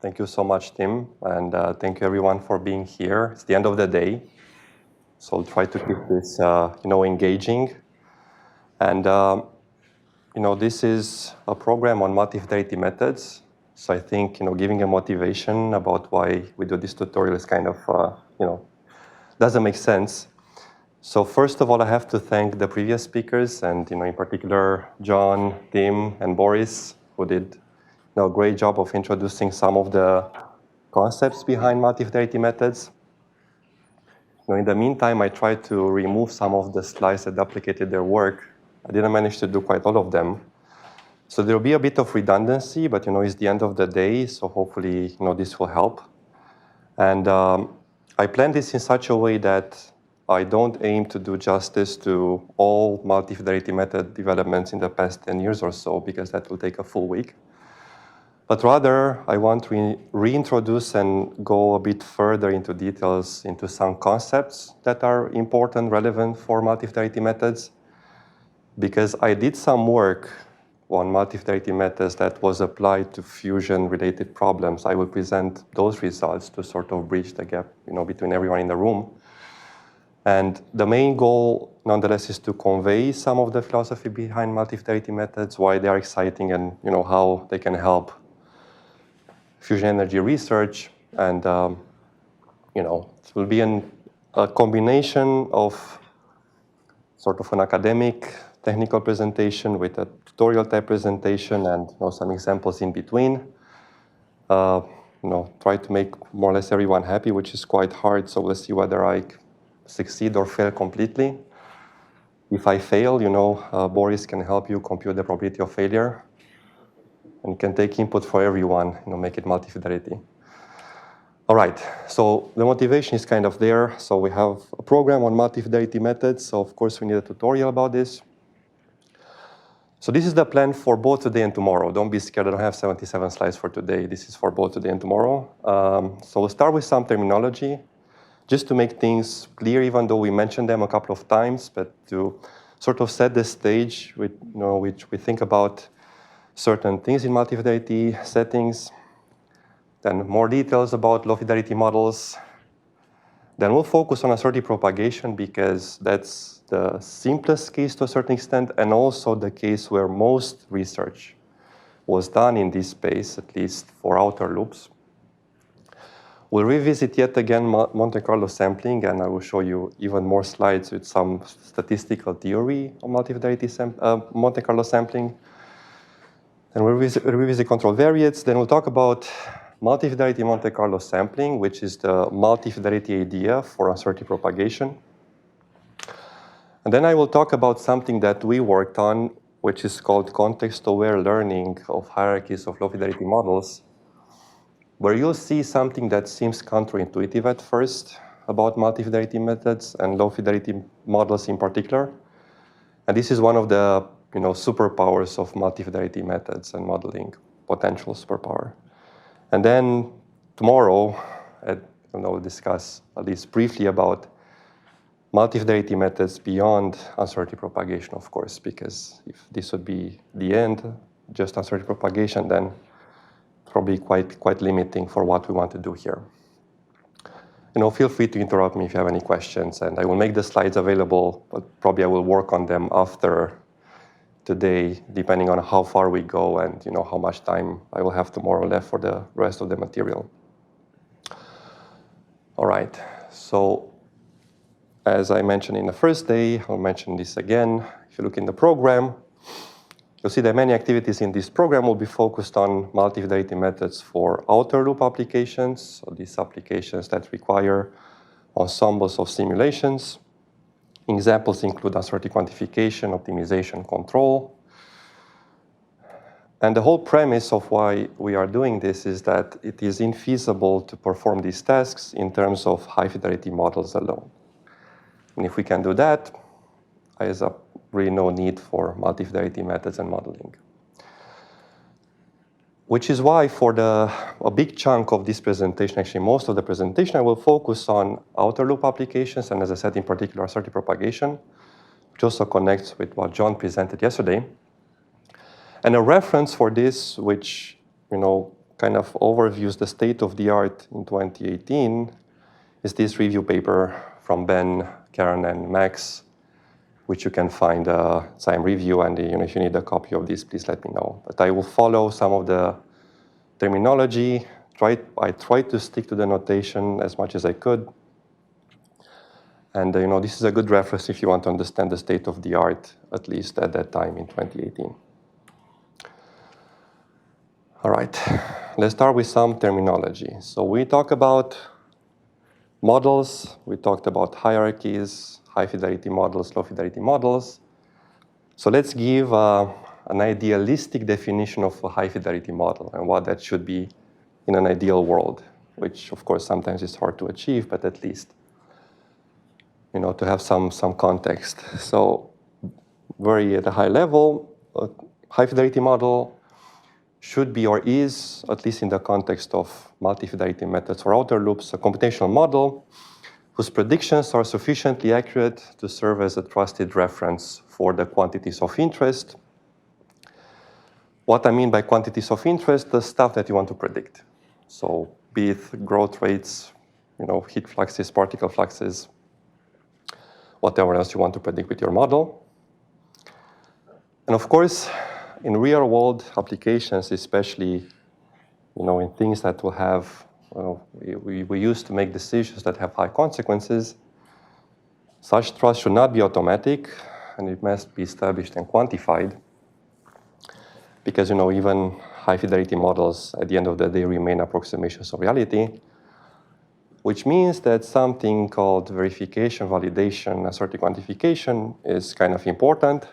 Thank you so much, Tim, and thank you everyone for being here. It's the end of the day, so I'll try to keep this, engaging. And this is a program on multi-fidelity methods. So I think giving a motivation about why we do this tutorial is kind of doesn't make sense. So first of all, I have to thank the previous speakers, and in particular John, Tim, and Boris, who did a great job of introducing some of the concepts behind multi-fidelity methods. In the meantime, I tried to remove some of the slides that duplicated their work. I didn't manage to do quite all of them. So there will be a bit of redundancy, but it's the end of the day, so hopefully this will help. And I planned this in such a way that I don't aim to do justice to all multi-fidelity method developments in the past 10 years or so, because that will take a full week. But rather, I want to reintroduce and go a bit further into details into some concepts that are important, relevant for multi-fidelity methods, because I did some work on multi-fidelity methods that was applied to fusion-related problems. I will present those results to sort of bridge the gap, between everyone in the room. And the main goal, nonetheless, is to convey some of the philosophy behind multi-fidelity methods, why they are exciting, and how they can help fusion energy research. And it will be a combination of sort of an academic, technical presentation with a tutorial type presentation and some examples in between. Try to make more or less everyone happy, which is quite hard. So we'll see whether I succeed or fail completely. If I fail, Boris can help you compute the probability of failure and can take input for everyone, make it multi-fidelity. All right, so the motivation is kind of there. So we have a program on multi-fidelity methods. So of course we need a tutorial about this. So this is the plan for both today and tomorrow. Don't be scared, I don't have 77 slides for today. This is for both today and tomorrow. So we'll start with some terminology, just to make things clear, even though we mentioned them a couple of times, but to sort of set the stage with, which we think about certain things in multi-fidelity settings, then more details about low-fidelity models. Then we'll focus on assertive propagation, because that's the simplest case to a certain extent, and also the case where most research was done in this space, at least for outer loops. We'll revisit yet again Monte Carlo sampling, and I will show you even more slides with some statistical theory on multi-fidelity Monte Carlo sampling. And we'll revisit control variates. Then we'll talk about multi-fidelity Monte Carlo sampling, which is the multi-fidelity idea for assertive propagation. And then I will talk about something that we worked on, which is called context-aware learning of hierarchies of low-fidelity models, where you'll see something that seems counterintuitive at first about multi-fidelity methods and low-fidelity models in particular. And this is one of the superpowers of multi-fidelity methods and modeling, potential superpower. And then tomorrow, we'll discuss at least briefly about multi-fidelity methods beyond assertive propagation, of course, because if this would be the end, just assertive propagation, then probably quite limiting for what we want to do here. Feel free to interrupt me if you have any questions, and I will make the slides available, but probably I will work on them after today, depending on how far we go and how much time I will have tomorrow left for the rest of the material. All right, so as I mentioned in the first day, I'll mention this again. If you look in the program, you'll see that many activities in this program will be focused on multi-fidelity methods for outer loop applications, so these applications that require ensembles of simulations. Examples include assertive quantification, optimization, control. And the whole premise of why we are doing this is that it is infeasible to perform these tasks in terms of high-fidelity models alone. And if we can do that, there's really no need for multi-fidelity methods and modeling. Which is why for a big chunk of this presentation, actually most of the presentation, I will focus on outer loop applications, and as I said, in particular, assertive propagation, which also connects with what John presented yesterday. And a reference for this, which kind of overviews the state of the art in 2018 is this review paper from Ben, Karen, and Max, which you can find Sime review. And if you need a copy of this, please let me know. But I will follow some of the terminology. I tried to stick to the notation as much as I could. And this is a good reference if you want to understand the state of the art, at least at that time in 2018. All right, let's start with some terminology. So we talk about models, we talked about hierarchies, high-fidelity models, low-fidelity models. So let's give an idealistic definition of a high-fidelity model and what that should be in an ideal world, which of course sometimes is hard to achieve, but at least to have some context. So very at a high level, a high-fidelity model should be or is, at least in the context of multi-fidelity methods or outer loops, a computational model whose predictions are sufficiently accurate to serve as a trusted reference for the quantities of interest. What I mean by quantities of interest, the stuff that you want to predict. So be it growth rates, heat fluxes, particle fluxes, whatever else you want to predict with your model. And of course, in real-world applications, especially, in things that will have, we used to make decisions that have high consequences, such trust should not be automatic, and it must be established and quantified, because, even high-fidelity models, at the end of the day, remain approximations of reality, which means that something called verification, validation, assertive quantification is kind of important.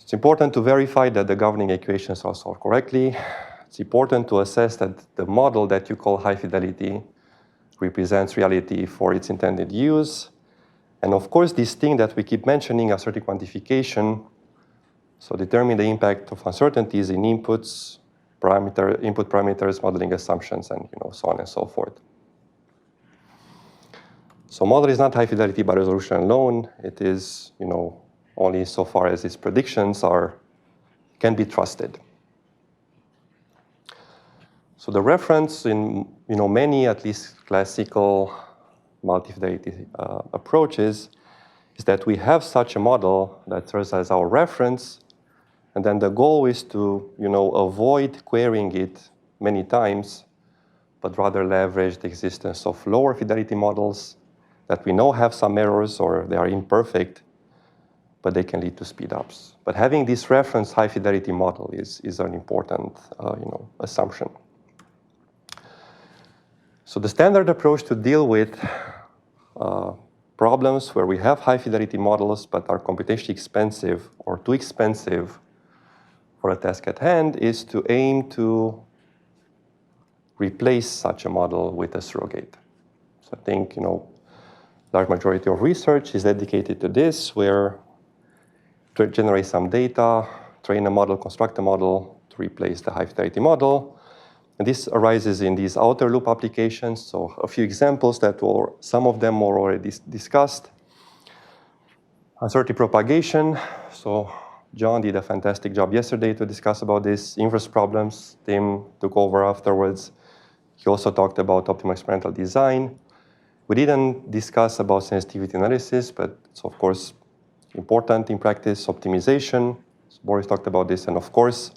It's important to verify that the governing equations are solved correctly. It's important to assess that the model that you call high fidelity represents reality for its intended use. And of course, this thing that we keep mentioning, assertive quantification, so determine the impact of uncertainties in inputs, input parameters, modeling assumptions, and so on and so forth. So model is not high fidelity by resolution alone. It is, only so far as its predictions can be trusted. So the reference in many, at least classical multi-fidelity approaches, is that we have such a model that serves as our reference, and then the goal is to avoid querying it many times, but rather leverage the existence of lower fidelity models that we know have some errors or they are imperfect, but they can lead to speed-ups. But having this reference high-fidelity model is an important assumption. So the standard approach to deal with problems where we have high-fidelity models but are computationally expensive or too expensive for a task at hand is to aim to replace such a model with a surrogate. So I think, large majority of research is dedicated to this, where to generate some data, train a model, construct a model to replace the high-fidelity model. And this arises in these outer loop applications. So a few examples some of them were already discussed. Assertive propagation. So John did a fantastic job yesterday to discuss about this. Inverse problems, Tim took over afterwards. He also talked about optimal experimental design. We didn't discuss about sensitivity analysis, but it's of course important in practice. Optimization, Boris talked about this, and of course,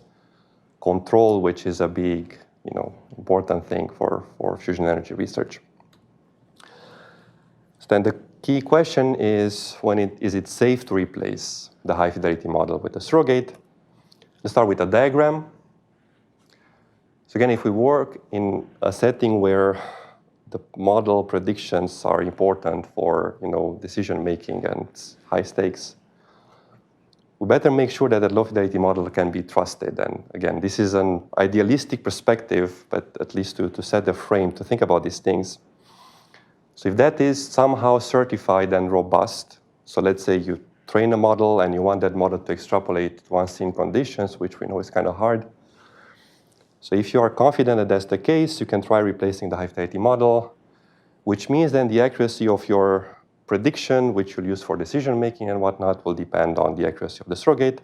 control, which is a big, important thing for fusion energy research. So then the key question is, is it safe to replace the high fidelity model with a surrogate? Let's start with a diagram. So again, if we work in a setting where the model predictions are important for decision making and high stakes, we better make sure that the low fidelity model can be trusted. And again, this is an idealistic perspective, but at least to set the frame to think about these things. So if that is somehow certified and robust, so let's say you train a model and you want that model to extrapolate to unseen conditions, which we know is kind of hard. So if you are confident that that's the case, you can try replacing the high fidelity model, which means then the accuracy of your prediction, which you'll use for decision making and whatnot, will depend on the accuracy of the surrogate.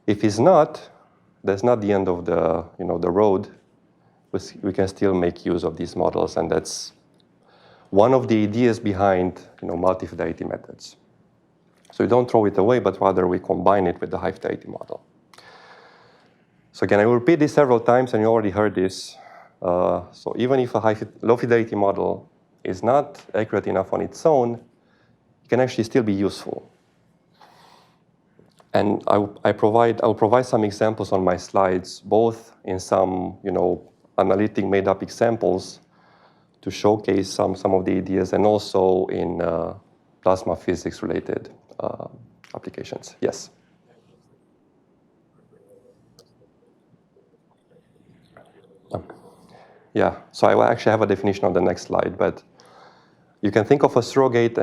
If it's not, that's not the end of the road. we can still make use of these models, and that's one of the ideas behind multi-fidelity methods. So we don't throw it away, but rather we combine it with the high-fidelity model. So again, I will repeat this several times, and you already heard this. So even if a low-fidelity model is not accurate enough on its own, it can actually still be useful. And I'll provide some examples on my slides, both in some analytic made-up examples to showcase some of the ideas, and also in plasma physics-related applications. Yes? Yeah, so I will actually have a definition on the next slide, but you can think of a surrogate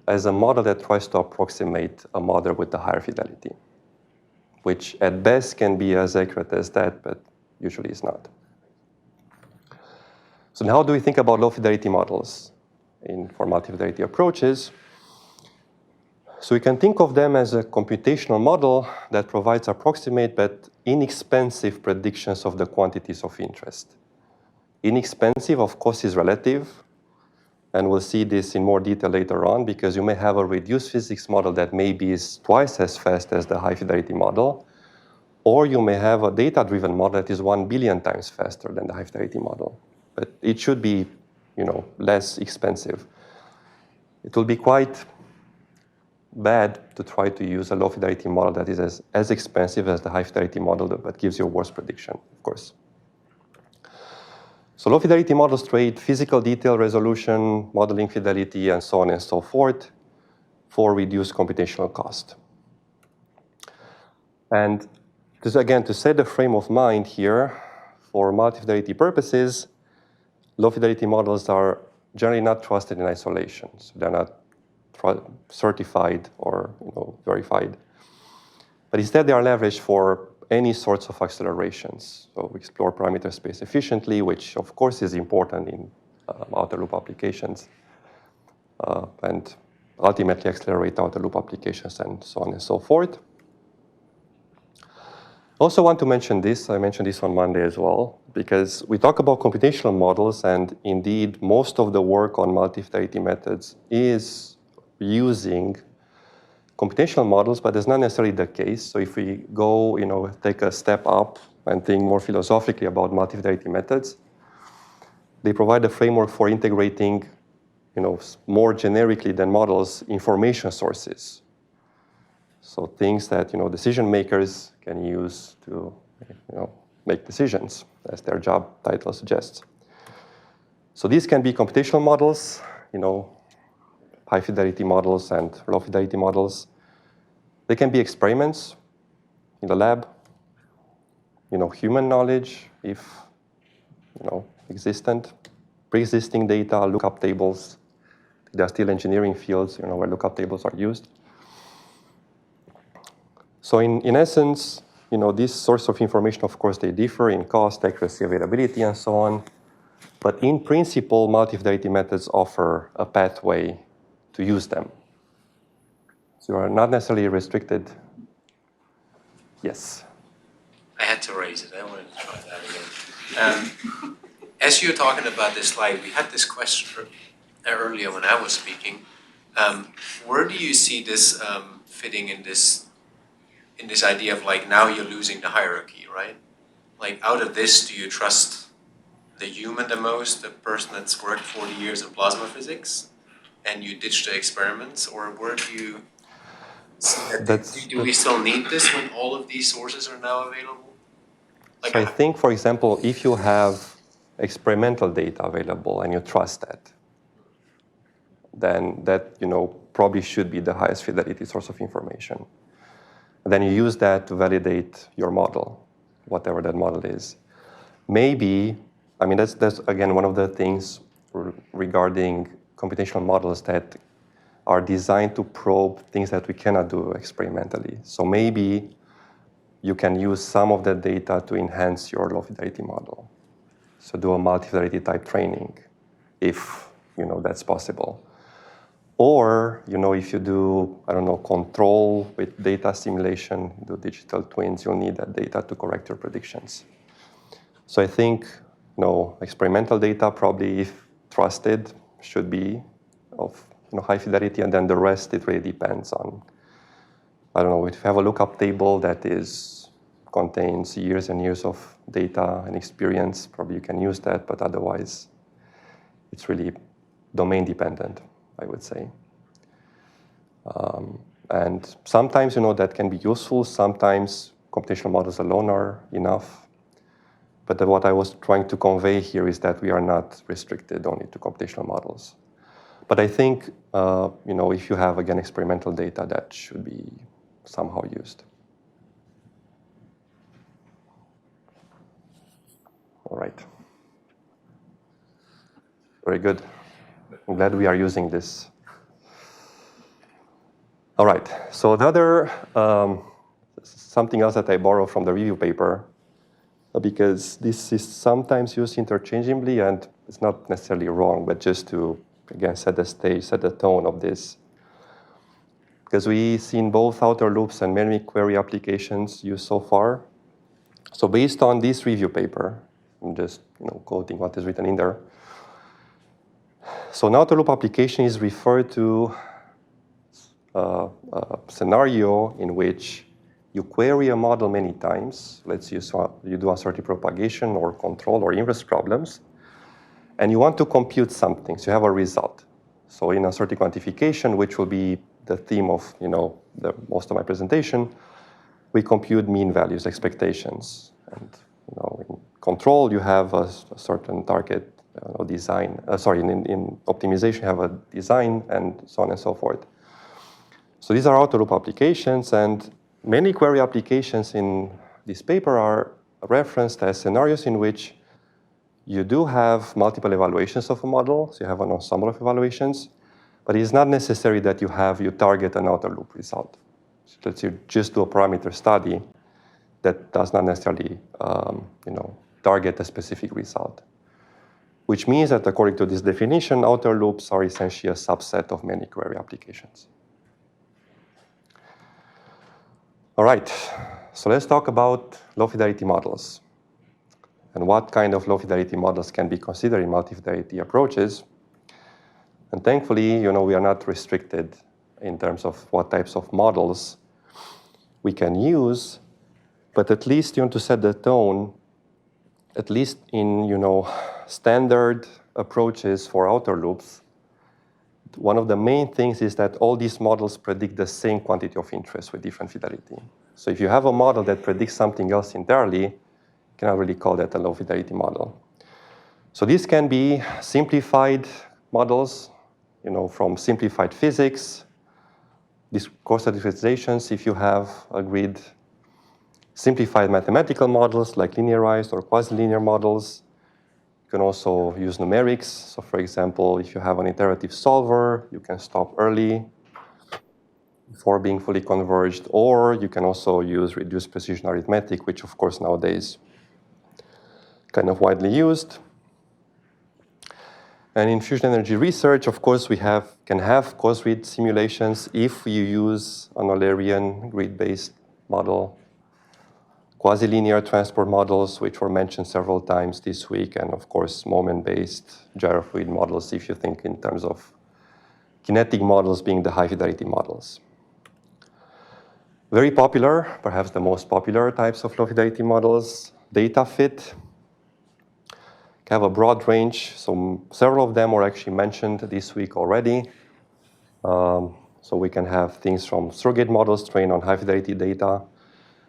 as a model that tries to approximate a model with a higher fidelity, which at best can be as accurate as that, but usually is not. So now how do we think about low-fidelity models for multi-fidelity approaches? So we can think of them as a computational model that provides approximate but inexpensive predictions of the quantities of interest. Inexpensive, of course, is relative, and we'll see this in more detail later on, because you may have a reduced physics model that maybe is twice as fast as the high-fidelity model, or you may have a data-driven model that is 1 billion times faster than the high-fidelity model. But it should be, less expensive. It will be quite bad to try to use a low-fidelity model that is as expensive as the high-fidelity model, but gives you a worse prediction, of course. So low-fidelity models trade physical detail resolution, modeling fidelity, and so on and so forth for reduced computational cost. And this, again, to set the frame of mind here, for multi-fidelity purposes, low-fidelity models are generally not trusted in isolation. So they're not certified or verified. But instead, they are leveraged for any sorts of accelerations. So we explore parameter space efficiently, which of course is important in outer loop applications, and ultimately accelerate outer loop applications and so on and so forth. Also want to mention this, I mentioned this on Monday as well, because we talk about computational models, and indeed most of the work on multi-fidelity methods is using computational models, but that's not necessarily the case. So if we go, take a step up and think more philosophically about multi-fidelity methods, they provide a framework for integrating, more generically than models, information sources. So things that, decision makers can use to, make decisions, as their job title suggests. So these can be computational models, high-fidelity models and low-fidelity models. They can be experiments in the lab, human knowledge, if, existent, pre-existing data, lookup tables. There are still engineering fields, where lookup tables are used. So in essence, these sorts of information, of course, they differ in cost, accuracy, availability, and so on. But in principle, multi-fidelity methods offer a pathway to use them. So you are not necessarily restricted. Yes? I had to raise it. I wanted to try that again. As you were talking about this slide, we had this question earlier when I was speaking. Where do you see this fitting in this idea of now you're losing the hierarchy, right? Out of this, do you trust the human the most, the person that's worked 40 years in plasma physics, and you ditch the experiments, or where do you see that? Do we still need this when all of these sources are now available? So I think, for example, if you have experimental data available and you trust that, then that probably should be the highest fidelity source of information. And then you use that to validate your model, whatever that model is. Maybe, that's again one of the things regarding computational models that are designed to probe things that we cannot do experimentally. So maybe you can use some of that data to enhance your low-fidelity model. So do a multi-fidelity type training, if that's possible. Or if you do, control with data simulation, do digital twins, you'll need that data to correct your predictions. So I think Experimental data, probably if trusted, should be of high fidelity, and then the rest, it really depends on, I don't know, if you have a lookup table that contains years and years of data and experience, probably you can use that, but otherwise, it's really domain dependent, I would say. And sometimes, that can be useful. Sometimes computational models alone are enough. But what I was trying to convey here is that we are not restricted only to computational models. But I think, if you have, again, experimental data, that should be somehow used. All right. Very good. I'm glad we are using this. All right. So another, something else that I borrow from the review paper, because this is sometimes used interchangeably, and it's not necessarily wrong, but just to, again, set the stage, set the tone of this. Because we've seen both outer loops and memory query applications used so far. So based on this review paper, I'm just quoting what is written in there. So an outer loop application is referred to a scenario in which you query a model many times. Let's say you do uncertainty propagation or control or inverse problems, and you want to compute something. So you have a result. So in uncertainty quantification, which will be the theme of the most of my presentation, we compute mean values, expectations, and in control you have a certain target design. In optimization you have a design, and so on and so forth. So these are outer loop applications, and many query applications in this paper are referenced as scenarios in which you do have multiple evaluations of a model, so you have an ensemble of evaluations, but it is not necessary that you target an outer loop result. So let's say you just do a parameter study that does not necessarily target a specific result, which means that according to this definition, outer loops are essentially a subset of many query applications. All right, so let's talk about low-fidelity models and what kind of low-fidelity models can be considered in multi-fidelity approaches. And thankfully, we are not restricted in terms of what types of models we can use, but at least to set the tone, at least in standard approaches for outer loops, one of the main things is that all these models predict the same quantity of interest with different fidelity. So if you have a model that predicts something else entirely, you cannot really call that a low-fidelity model. So these can be simplified models, from simplified physics, these coarse standardizations, if you have agreed, simplified mathematical models like linearized or quasi-linear models. You can also use numerics. So for example, if you have an iterative solver, you can stop early before being fully converged, or you can also use reduced precision arithmetic, which of course nowadays kind of widely used. And in fusion energy research, of course, we can have coarse-grid simulations if you use an Eulerian grid-based model. Quasi-linear transport models, which were mentioned several times this week, and of course, moment-based gyrofluid models, if you think in terms of kinetic models being the high-fidelity models. Very popular, perhaps the most popular types of low-fidelity models, data fit, have a broad range. So several of them were actually mentioned this week already. So we can have things from surrogate models trained on high-fidelity data.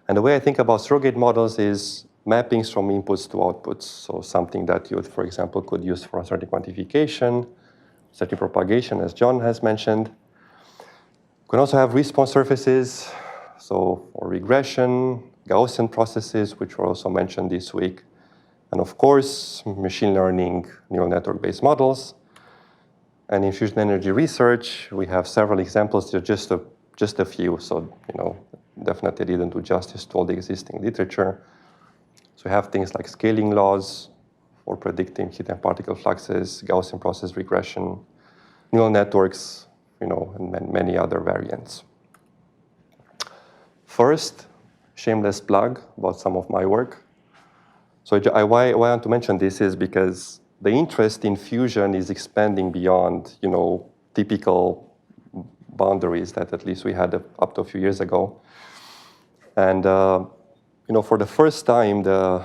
And the way I think about surrogate models is mappings from inputs to outputs. So something that you, for example, could use for uncertainty quantification, uncertainty propagation, as John has mentioned. You can also have response surfaces, so for regression, Gaussian processes, which were also mentioned this week. And of course, machine learning, neural network-based models. And in fusion energy research, we have several examples. They're just a few, so definitely didn't do justice to all the existing literature. So we have things like scaling laws for predicting heat and particle fluxes, Gaussian process regression, neural networks, and many other variants. First, shameless plug about some of my work. So why I want to mention this is because the interest in fusion is expanding beyond, typical boundaries that at least we had up to a few years ago. And, for the first time, the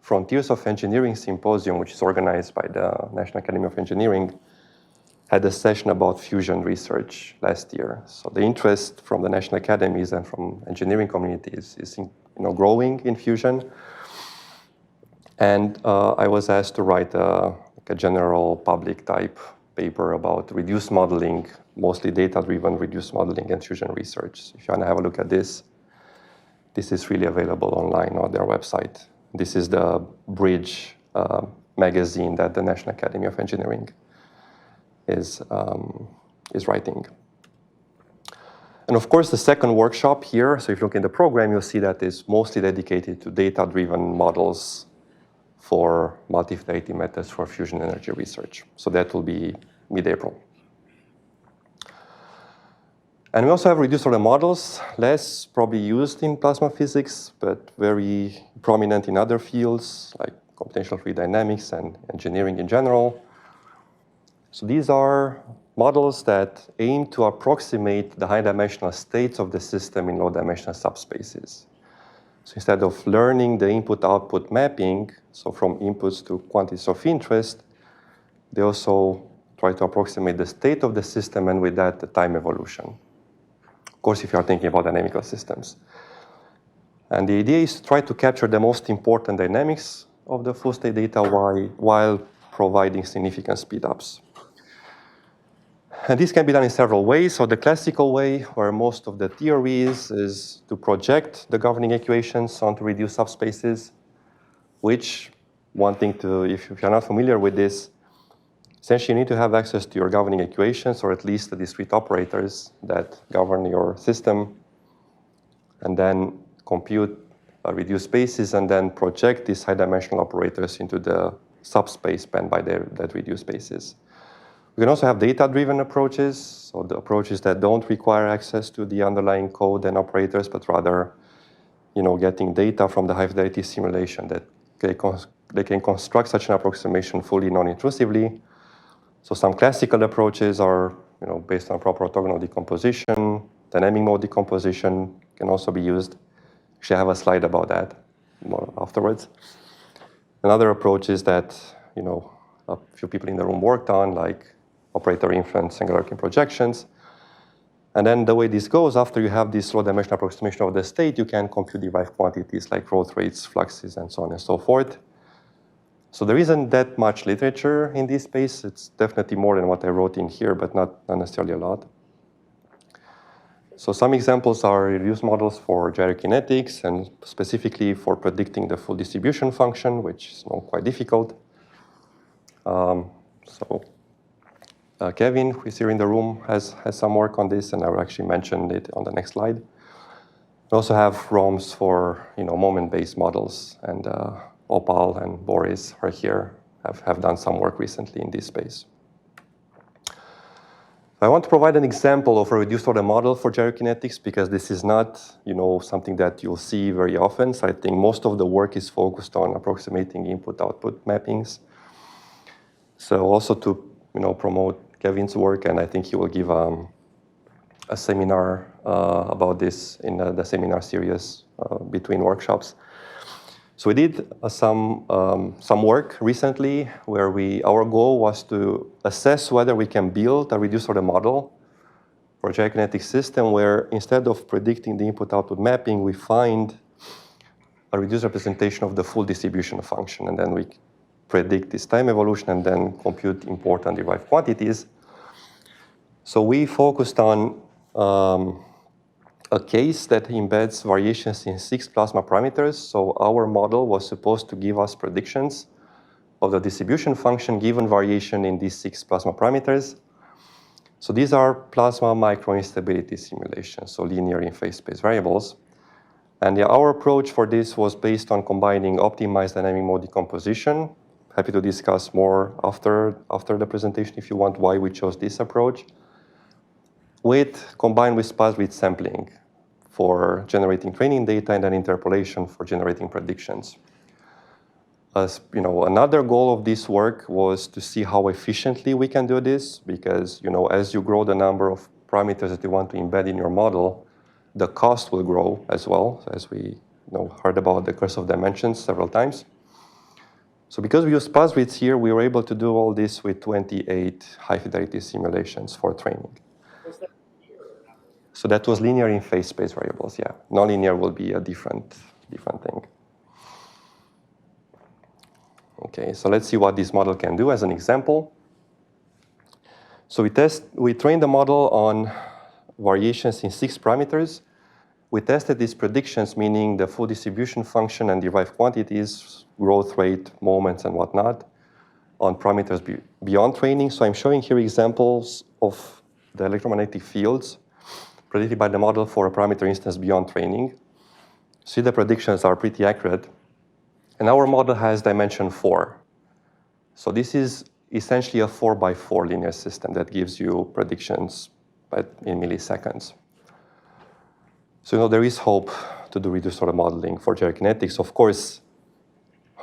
Frontiers of Engineering Symposium, which is organized by the National Academy of Engineering, had a session about fusion research last year. So the interest from the national academies and from engineering communities is growing in fusion. And I was asked to write a general public type paper about reduced modeling, mostly data-driven reduced modeling and fusion research. So if you want to have a look at this is really available online on their website. This is the Bridge magazine that the National Academy of Engineering is writing. And of course, the second workshop here, so if you look in the program, you'll see that is mostly dedicated to data-driven models for multi-fidelity methods for fusion energy research. So that will be mid-April. And we also have reduced order models, less probably used in plasma physics, but very prominent in other fields like computational fluid dynamics and engineering in general. So these are models that aim to approximate the high-dimensional states of the system in low-dimensional subspaces. So instead of learning the input-output mapping, so from inputs to quantities of interest, they also try to approximate the state of the system and with that, the time evolution. Of course, if you are thinking about dynamical systems. And the idea is to try to capture the most important dynamics of the full state data while providing significant speedups. And this can be done in several ways. So the classical way, where most of the theory is to project the governing equations onto reduced subspaces, which, one thing to, if you're not familiar with this, essentially you need to have access to your governing equations, or at least the discrete operators that govern your system, and then compute reduced spaces, and then project these high-dimensional operators into the subspace spanned by that reduced spaces. We can also have data-driven approaches, so the approaches that don't require access to the underlying code and operators, but rather, getting data from the high-fidelity simulation that they can construct such an approximation fully non-intrusively. So some classical approaches are, based on proper orthogonal decomposition. Dynamic mode decomposition can also be used. Actually, I have a slide about that more afterwards. Another approach is that, a few people in the room worked on, like operator inference and hierarchy projections. And then the way this goes, after you have this low-dimensional approximation of the state, you can compute derived quantities like growth rates, fluxes, and so on and so forth. So there isn't that much literature in this space. It's definitely more than what I wrote in here, but not necessarily a lot. So some examples are reduced models for gyrokinetics and specifically for predicting the full distribution function, which is quite difficult. Kevin, who is here in the room, has some work on this, and I will actually mention it on the next slide. We also have ROMs for moment-based models, and Opal and Boris are here, have done some work recently in this space. I want to provide an example of a reduced order model for gyrokinetics because this is not, something that you'll see very often. So I think most of the work is focused on approximating input-output mappings. So also to, promote Kevin's work, and I think he will give a seminar about this in the seminar series between workshops. So we did some work recently where our goal was to assess whether we can build a reduced order model for a gyrokinetic system where instead of predicting the input-output mapping, we find a reduced representation of the full distribution function, and then we predict this time evolution and then compute important derived quantities. So we focused on a case that embeds variations in 6 plasma parameters. So our model was supposed to give us predictions of the distribution function given variation in these 6 plasma parameters. So these are plasma micro-instability simulations, so linear in phase space variables. And our approach for this was based on combining optimized dynamic mode decomposition. Happy to discuss more after the presentation if you want why we chose this approach. Combined with sparse bit sampling for generating training data and then interpolation for generating predictions. As you know, another goal of this work was to see how efficiently we can do this, because as you grow the number of parameters that you want to embed in your model, the cost will grow as well, as we heard about the curse of dimensions several times. So because we use sparse widths here, we were able to do all this with 28 high-fidelity simulations for training. So that was linear in phase space variables, yeah. Nonlinear will be a different thing. Okay, so let's see what this model can do as an example. So we trained the model on variations in 6 parameters. We tested these predictions, meaning the full distribution function and derived quantities, growth rate, moments, and whatnot, on parameters beyond training. So I'm showing here examples of the electromagnetic fields predicted by the model for a parameter instance beyond training. See, the predictions are pretty accurate. And our model has dimension 4. So this is essentially a 4x4 linear system that gives you predictions in milliseconds. So there is hope to do reduced order modeling for gyrokinetics. Of course,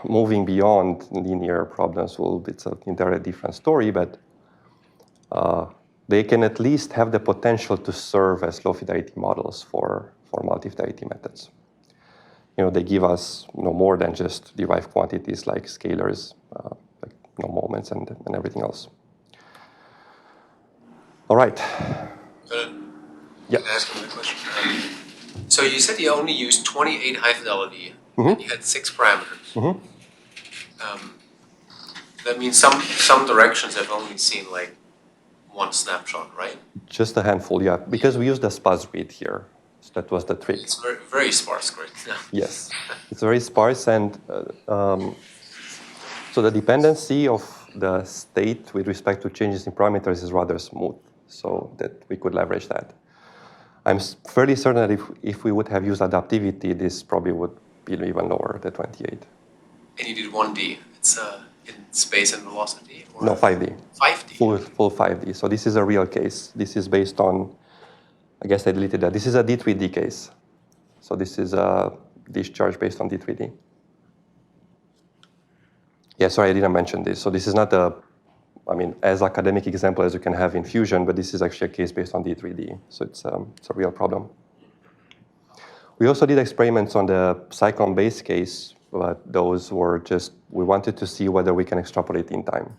moving beyond linear problems it's an entirely different story, but they can at least have the potential to serve as low-fidelity models for multi-fidelity methods. They give us more than just derived quantities like scalars, like moments and everything else. All right. Yeah. Can I ask another question? So you said you only used 28 high fidelity, and you had 6 parameters. That means some directions have only seen like one snapshot, right? Just a handful, yeah, because we used a sparse grid here. So that was the trick. It's very, very sparse grid. Yeah. Yes, it's very sparse, and so the dependency of the state with respect to changes in parameters is rather smooth, so that we could leverage that. I'm fairly certain that if we would have used adaptivity, this probably would be even lower, the 28. And you did 1D. It's in space and velocity? Or No, 5D. 5D? Full 5D. So this is a real case. This is based on, I guess I deleted that. This is a D3D case. So this is a discharge based on D3D. Yeah, sorry, I didn't mention this. So this is not as academic example as you can have in Fusion, but this is actually a case based on D3D. So it's a real problem. We also did experiments on the cyclone base case, but those were just, we wanted to see whether we can extrapolate in time.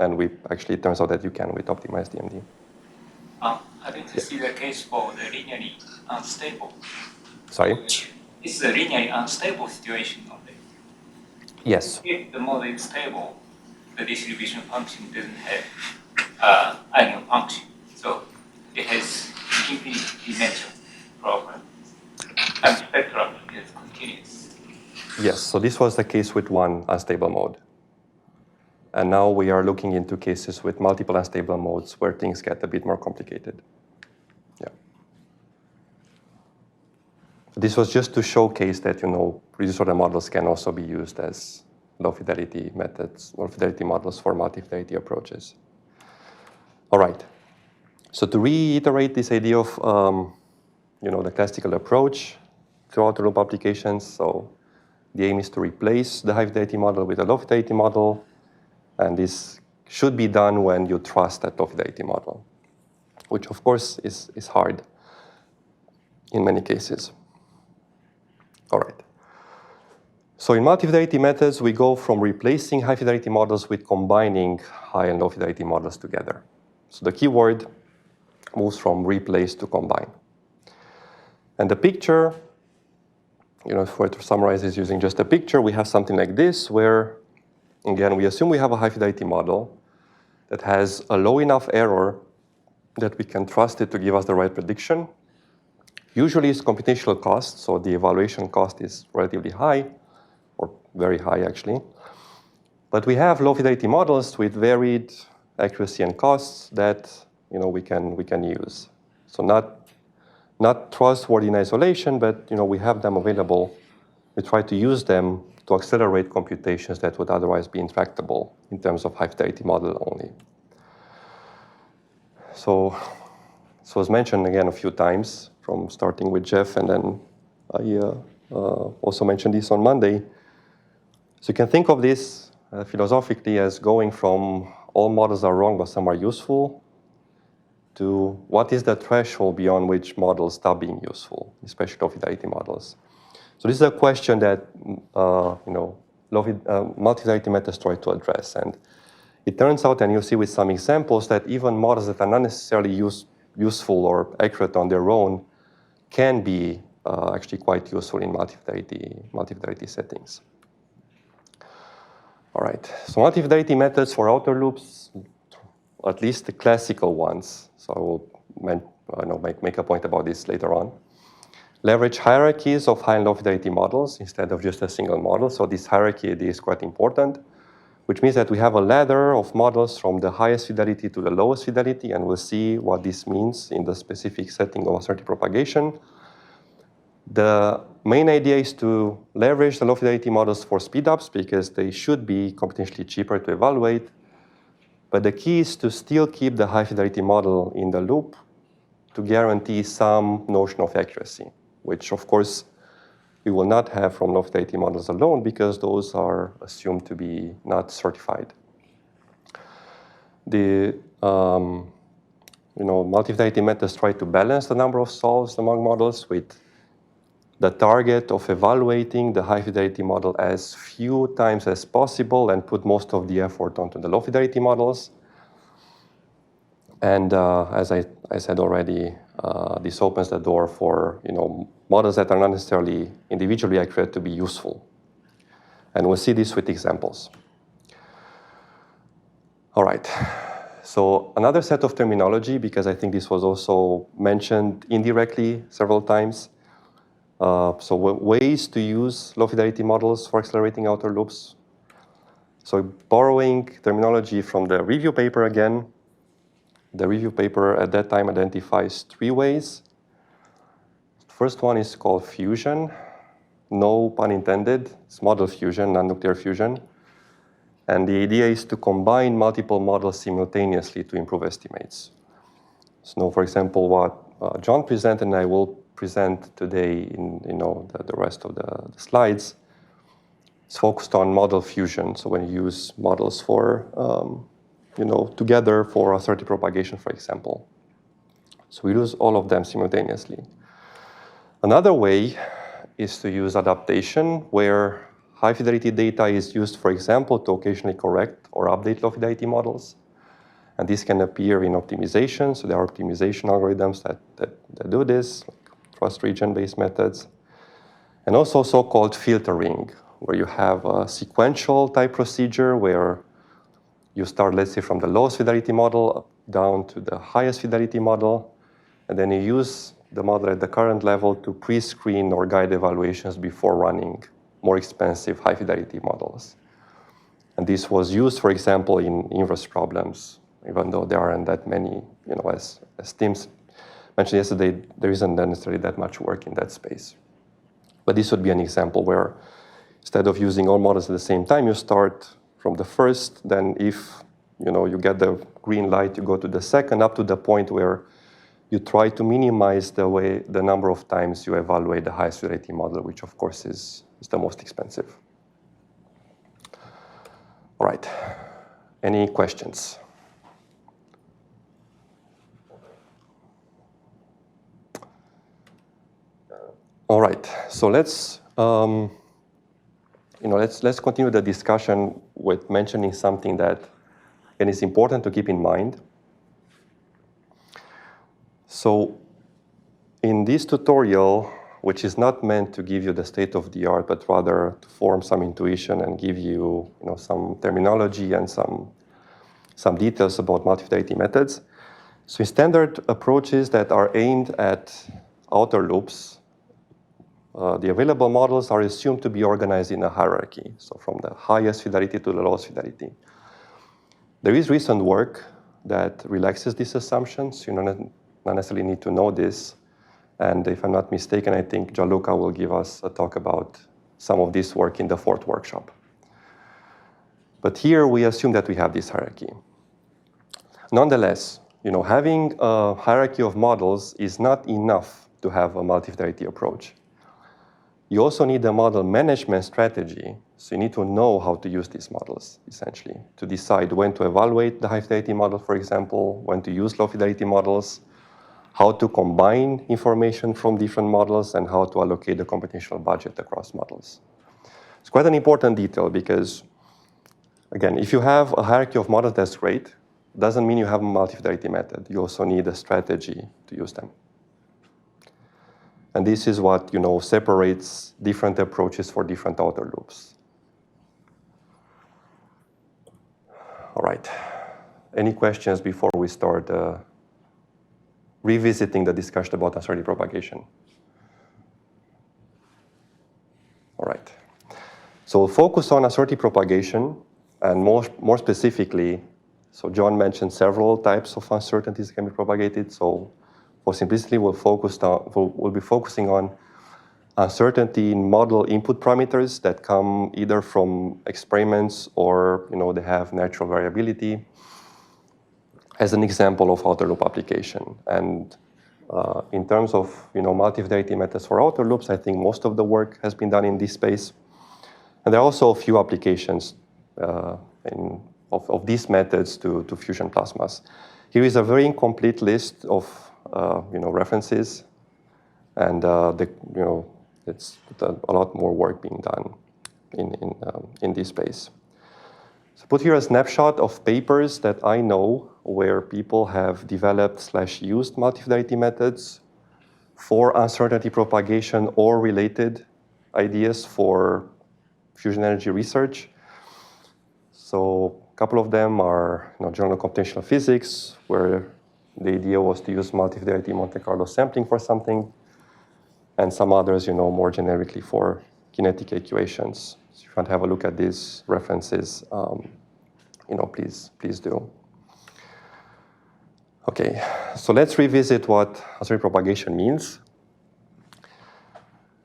And it turns out that you can with optimized DMD. I think this is the case for the linearly unstable. Sorry? This is a linearly unstable situation only. Yes. If the model is stable, the distribution function doesn't have eigenfunction. So it has infinite dimension problem. And spectrum is continuous. Yes, so this was the case with one unstable mode. And now we are looking into cases with multiple unstable modes where things get a bit more complicated. Yeah. This was just to showcase that, reduced order models can also be used as low-fidelity methods or fidelity models for multi-fidelity approaches. All right. So to reiterate this idea of, the classical approach throughout the loop applications, so the aim is to replace the high-fidelity model with a low-fidelity model, and this should be done when you trust that low-fidelity model, which of course is hard in many cases. All right. So in multi-fidelity methods, we go from replacing high-fidelity models with combining high and low-fidelity models together. So the keyword moves from replace to combine. And the picture, if we're to summarize this using just a picture, we have something like this, where, again, we assume we have a high-fidelity model that has a low enough error that we can trust it to give us the right prediction. Usually it's computational cost, so the evaluation cost is relatively high, or very high actually. But we have low-fidelity models with varied accuracy and costs that we can use. So not trustworthy in isolation, but we have them available. We try to use them to accelerate computations that would otherwise be intractable in terms of high-fidelity model only. So as mentioned again a few times, from starting with Jeff, and then I also mentioned this on Monday. So you can think of this philosophically as going from all models are wrong, but some are useful, to what is the threshold beyond which models stop being useful, especially low-fidelity models. So this is a question that multi-fidelity methods try to address. And it turns out, and you'll see with some examples, that even models that are not necessarily useful or accurate on their own can be actually quite useful in multi-fidelity settings. All right, so multi-fidelity methods for outer loops, at least the classical ones, so I will make a point about this later on, leverage hierarchies of high and low fidelity models instead of just a single model. So this hierarchy is quite important, which means that we have a ladder of models from the highest fidelity to the lowest fidelity, and we'll see what this means in the specific setting of assertive propagation. The main idea is to leverage the low fidelity models for speedups because they should be computationally cheaper to evaluate. But the key is to still keep the high fidelity model in the loop to guarantee some notion of accuracy, which of course we will not have from low fidelity models alone because those are assumed to be not certified. The multi-fidelity methods try to balance the number of solves among models with the target of evaluating the high fidelity model as few times as possible and put most of the effort onto the low fidelity models. And as I said already, this opens the door for models that are not necessarily individually accurate to be useful. And we'll see this with examples. All right. So another set of terminology, because I think this was also mentioned indirectly several times. So ways to use low-fidelity models for accelerating outer loops. So borrowing terminology from the review paper again. The review paper at that time identifies 3 ways. The first one is called fusion. No pun intended. It's model fusion, non-nuclear fusion. And the idea is to combine multiple models simultaneously to improve estimates. So, for example, what John presented, and I will present today in the rest of the slides, is focused on model fusion. So when you use models for together for assertive propagation, for example. So we use all of them simultaneously. Another way is to use adaptation, where high fidelity data is used, for example, to occasionally correct or update low fidelity models. And this can appear in optimization. So there are optimization algorithms that do this, like trust region-based methods. And also so-called filtering, where you have a sequential type procedure where you start, let's say, from the lowest fidelity model down to the highest fidelity model, and then you use the model at the current level to pre-screen or guide evaluations before running more expensive high fidelity models. And this was used, for example, in inverse problems, even though there aren't that many, as Tim mentioned yesterday, there isn't necessarily that much work in that space. But this would be an example where instead of using all models at the same time, you start from the first, then if you get the green light, you go to the second, up to the point where you try to minimize the number of times you evaluate the highest fidelity model, which of course is the most expensive. All right, any questions? All right, so let's continue the discussion with mentioning something that is important to keep in mind. So in this tutorial, which is not meant to give you the state of the art, but rather to form some intuition and give you, some terminology and some details about multi-fidelity methods. So in standard approaches that are aimed at outer loops, the available models are assumed to be organized in a hierarchy, so from the highest fidelity to the lowest fidelity. There is recent work that relaxes these assumptions. You don't necessarily need to know this. And if I'm not mistaken, I think Gianluca will give us a talk about some of this work in the 4th workshop. But here we assume that we have this hierarchy. Nonetheless, having a hierarchy of models is not enough to have a multi-fidelity approach. You also need a model management strategy. So you need to know how to use these models, essentially, to decide when to evaluate the high-fidelity model, for example, when to use low-fidelity models, how to combine information from different models, and how to allocate the computational budget across models. It's quite an important detail because, again, if you have a hierarchy of models, that's great. Doesn't mean you have a multi-fidelity method. You also need a strategy to use them. And this is what separates different approaches for different outer loops. All right. Any questions before we start revisiting the discussion about uncertainty propagation? All right. So we'll focus on uncertainty propagation, and more specifically, so John mentioned several types of uncertainties that can be propagated. So for simplicity, we'll be focusing on uncertainty in model input parameters that come either from experiments or they have natural variability as an example of outer loop application. And in terms of multi-fidelity methods for outer loops, I think most of the work has been done in this space. And there are also a few applications of these methods to fusion plasmas. Here is a very incomplete list of references, and it's a lot more work being done in this space. So put here a snapshot of papers that I know where people have developed/used multi-fidelity methods for uncertainty propagation or related ideas for fusion energy research. So a couple of them are Journal of Computational Physics, where the idea was to use multi-fidelity Monte Carlo sampling for something, and some others, more generically for kinetic equations. So if you want to have a look at these references, please do. Okay, so let's revisit what uncertainty propagation means.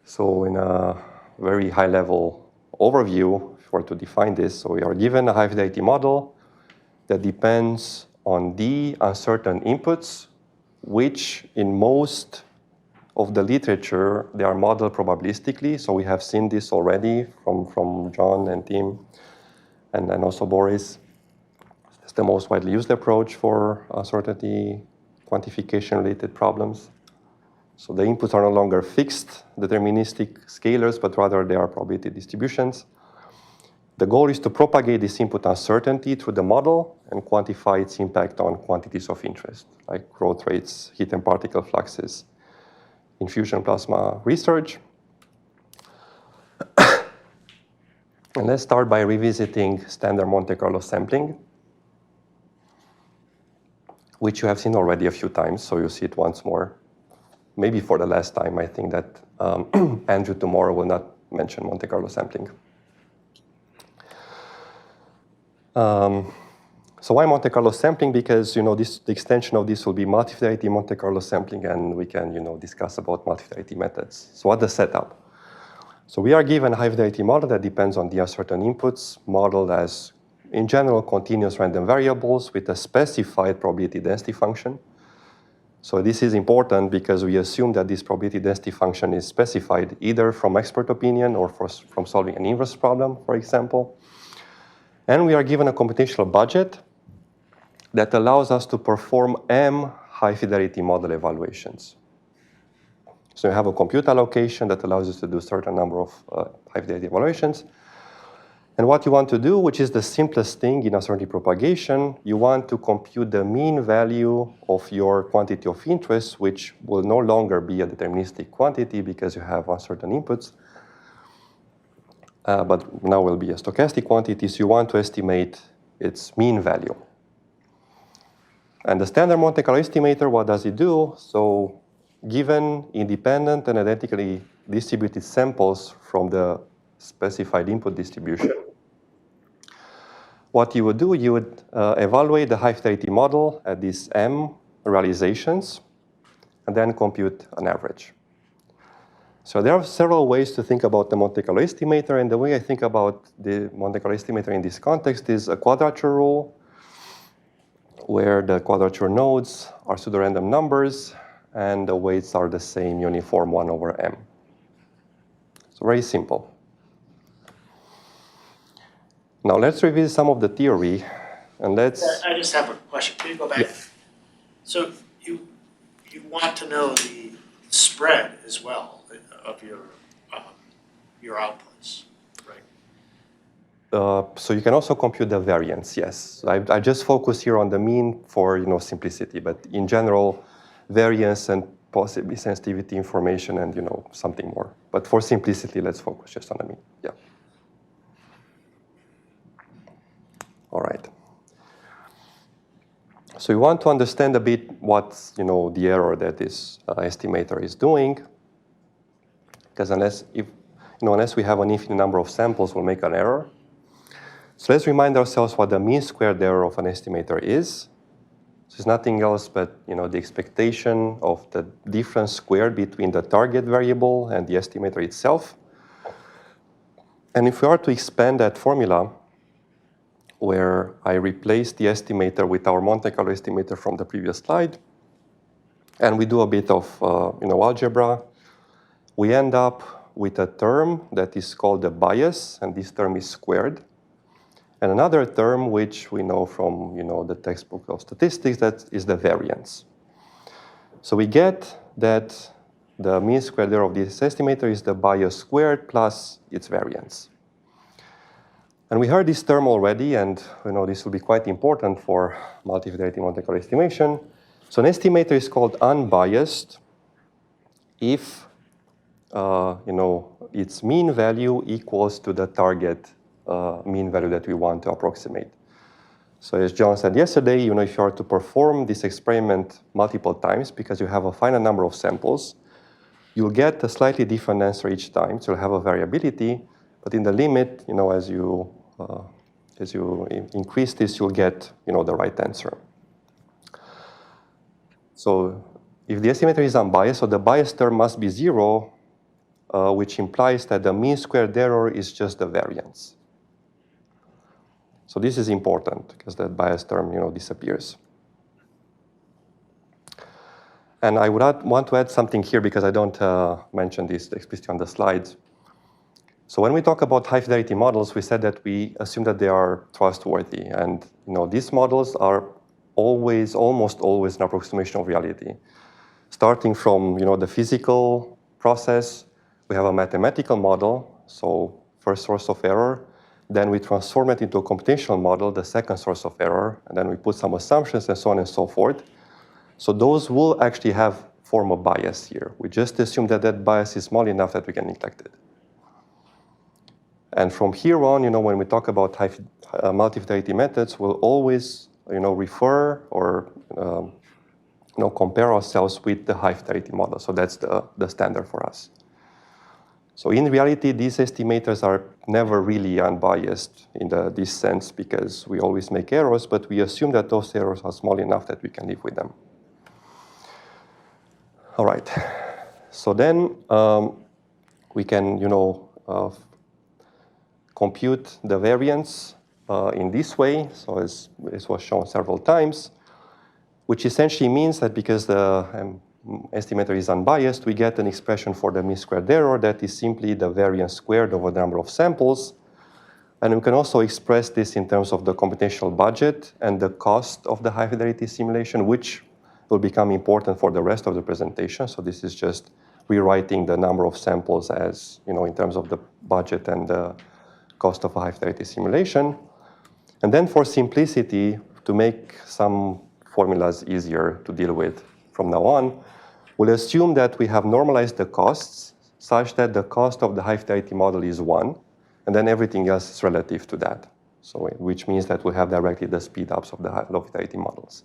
So in a very high-level overview, if we were to define this, so we are given a high-fidelity model that depends on the uncertain inputs, which in most of the literature, they are modeled probabilistically. So we have seen this already from John and Tim, and also Boris. It's the most widely used approach for uncertainty quantification-related problems. So the inputs are no longer fixed deterministic scalars, but rather they are probability distributions. The goal is to propagate this input uncertainty through the model and quantify its impact on quantities of interest, like growth rates, heat and particle fluxes, in fusion plasma research. And let's start by revisiting standard Monte Carlo sampling, which you have seen already a few times, so you'll see it once more. Maybe for the last time. I think that Andrew tomorrow will not mention Monte Carlo sampling. So why Monte Carlo sampling? Because the extension of this will be multi-fidelity Monte Carlo sampling, and we can discuss about multi-fidelity methods. So what's the setup? So we are given a high-fidelity model that depends on the uncertain inputs, modeled as, in general, continuous random variables with a specified probability density function. So this is important because we assume that this probability density function is specified either from expert opinion or from solving an inverse problem, for example. And we are given a computational budget that allows us to perform M high-fidelity model evaluations. So you have a compute allocation that allows us to do a certain number of high-fidelity evaluations. And what you want to do, which is the simplest thing in uncertainty propagation, you want to compute the mean value of your quantity of interest, which will no longer be a deterministic quantity because you have uncertain inputs, but now will be a stochastic quantity, so you want to estimate its mean value. And the standard Monte Carlo estimator, what does it do? So given independent and identically distributed samples from the specified input distribution, what you would do, you would evaluate the high-fidelity model at these M realizations, and then compute an average. So there are several ways to think about the Monte Carlo estimator, and the way I think about the Monte Carlo estimator in this context is a quadrature rule, where the quadrature nodes are pseudorandom numbers, and the weights are the same, uniform 1 over m. So very simple. Now let's review some of the theory, and let's... I just have a question. Can you go back? Yeah. So you want to know the spread as well of your outputs, right? So you can also compute the variance, yes. I just focus here on the mean for simplicity, but in general, variance and possibly sensitivity information and something more. But for simplicity, let's focus just on the mean. Yeah. All right. So you want to understand a bit what's the error that this estimator is doing, because unless we have an infinite number of samples, we'll make an error. So let's remind ourselves what the mean squared error of an estimator is. So it's nothing else but the expectation of the difference squared between the target variable and the estimator itself. And if we are to expand that formula, where I replace the estimator with our Monte Carlo estimator from the previous slide, and we do a bit of algebra, we end up with a term that is called the bias, and this term is squared. And another term, which we know from the textbook of statistics, that is the variance. So we get that the mean squared error of this estimator is the bias squared plus its variance. And we heard this term already, and this will be quite important for multi-fidelity Monte Carlo estimation. So an estimator is called unbiased if its mean value equals to the target mean value that we want to approximate. So as John said yesterday, if you are to perform this experiment multiple times because you have a finite number of samples, you'll get a slightly different answer each time. So you'll have a variability, but in the limit, as you increase this, you'll get the right answer. So if the estimator is unbiased, so the bias term must be 0, which implies that the mean squared error is just the variance. So this is important because that bias term disappears. And I would want to add something here because I don't mention this explicitly on the slides. So when we talk about high fidelity models, we said that we assume that they are trustworthy. And these models are almost always an approximation of reality. Starting from the physical process, we have a mathematical model, so first source of error. Then we transform it into a computational model, the second source of error, and then we put some assumptions and so on and so forth. So those will actually form a bias here. We just assume that that bias is small enough that we can neglect it. And from here on, when we talk about multi-fidelity methods, we'll always, refer or compare ourselves with the high-fidelity model. So that's the standard for us. So in reality, these estimators are never really unbiased in this sense because we always make errors, but we assume that those errors are small enough that we can live with them. All right. So then we can, compute the variance in this way. So as this was shown several times, which essentially means that because the estimator is unbiased, we get an expression for the mean squared error that is simply the variance squared over the number of samples. And we can also express this in terms of the computational budget and the cost of the high-fidelity simulation, which will become important for the rest of the presentation. So this is just rewriting the number of samples as, in terms of the budget and the cost of a high-fidelity simulation. And then for simplicity, to make some formulas easier to deal with from now on, we'll assume that we have normalized the costs such that the cost of the high-fidelity model is 1, and then everything else is relative to that. So which means that we have directly the speed-ups of the low-fidelity models.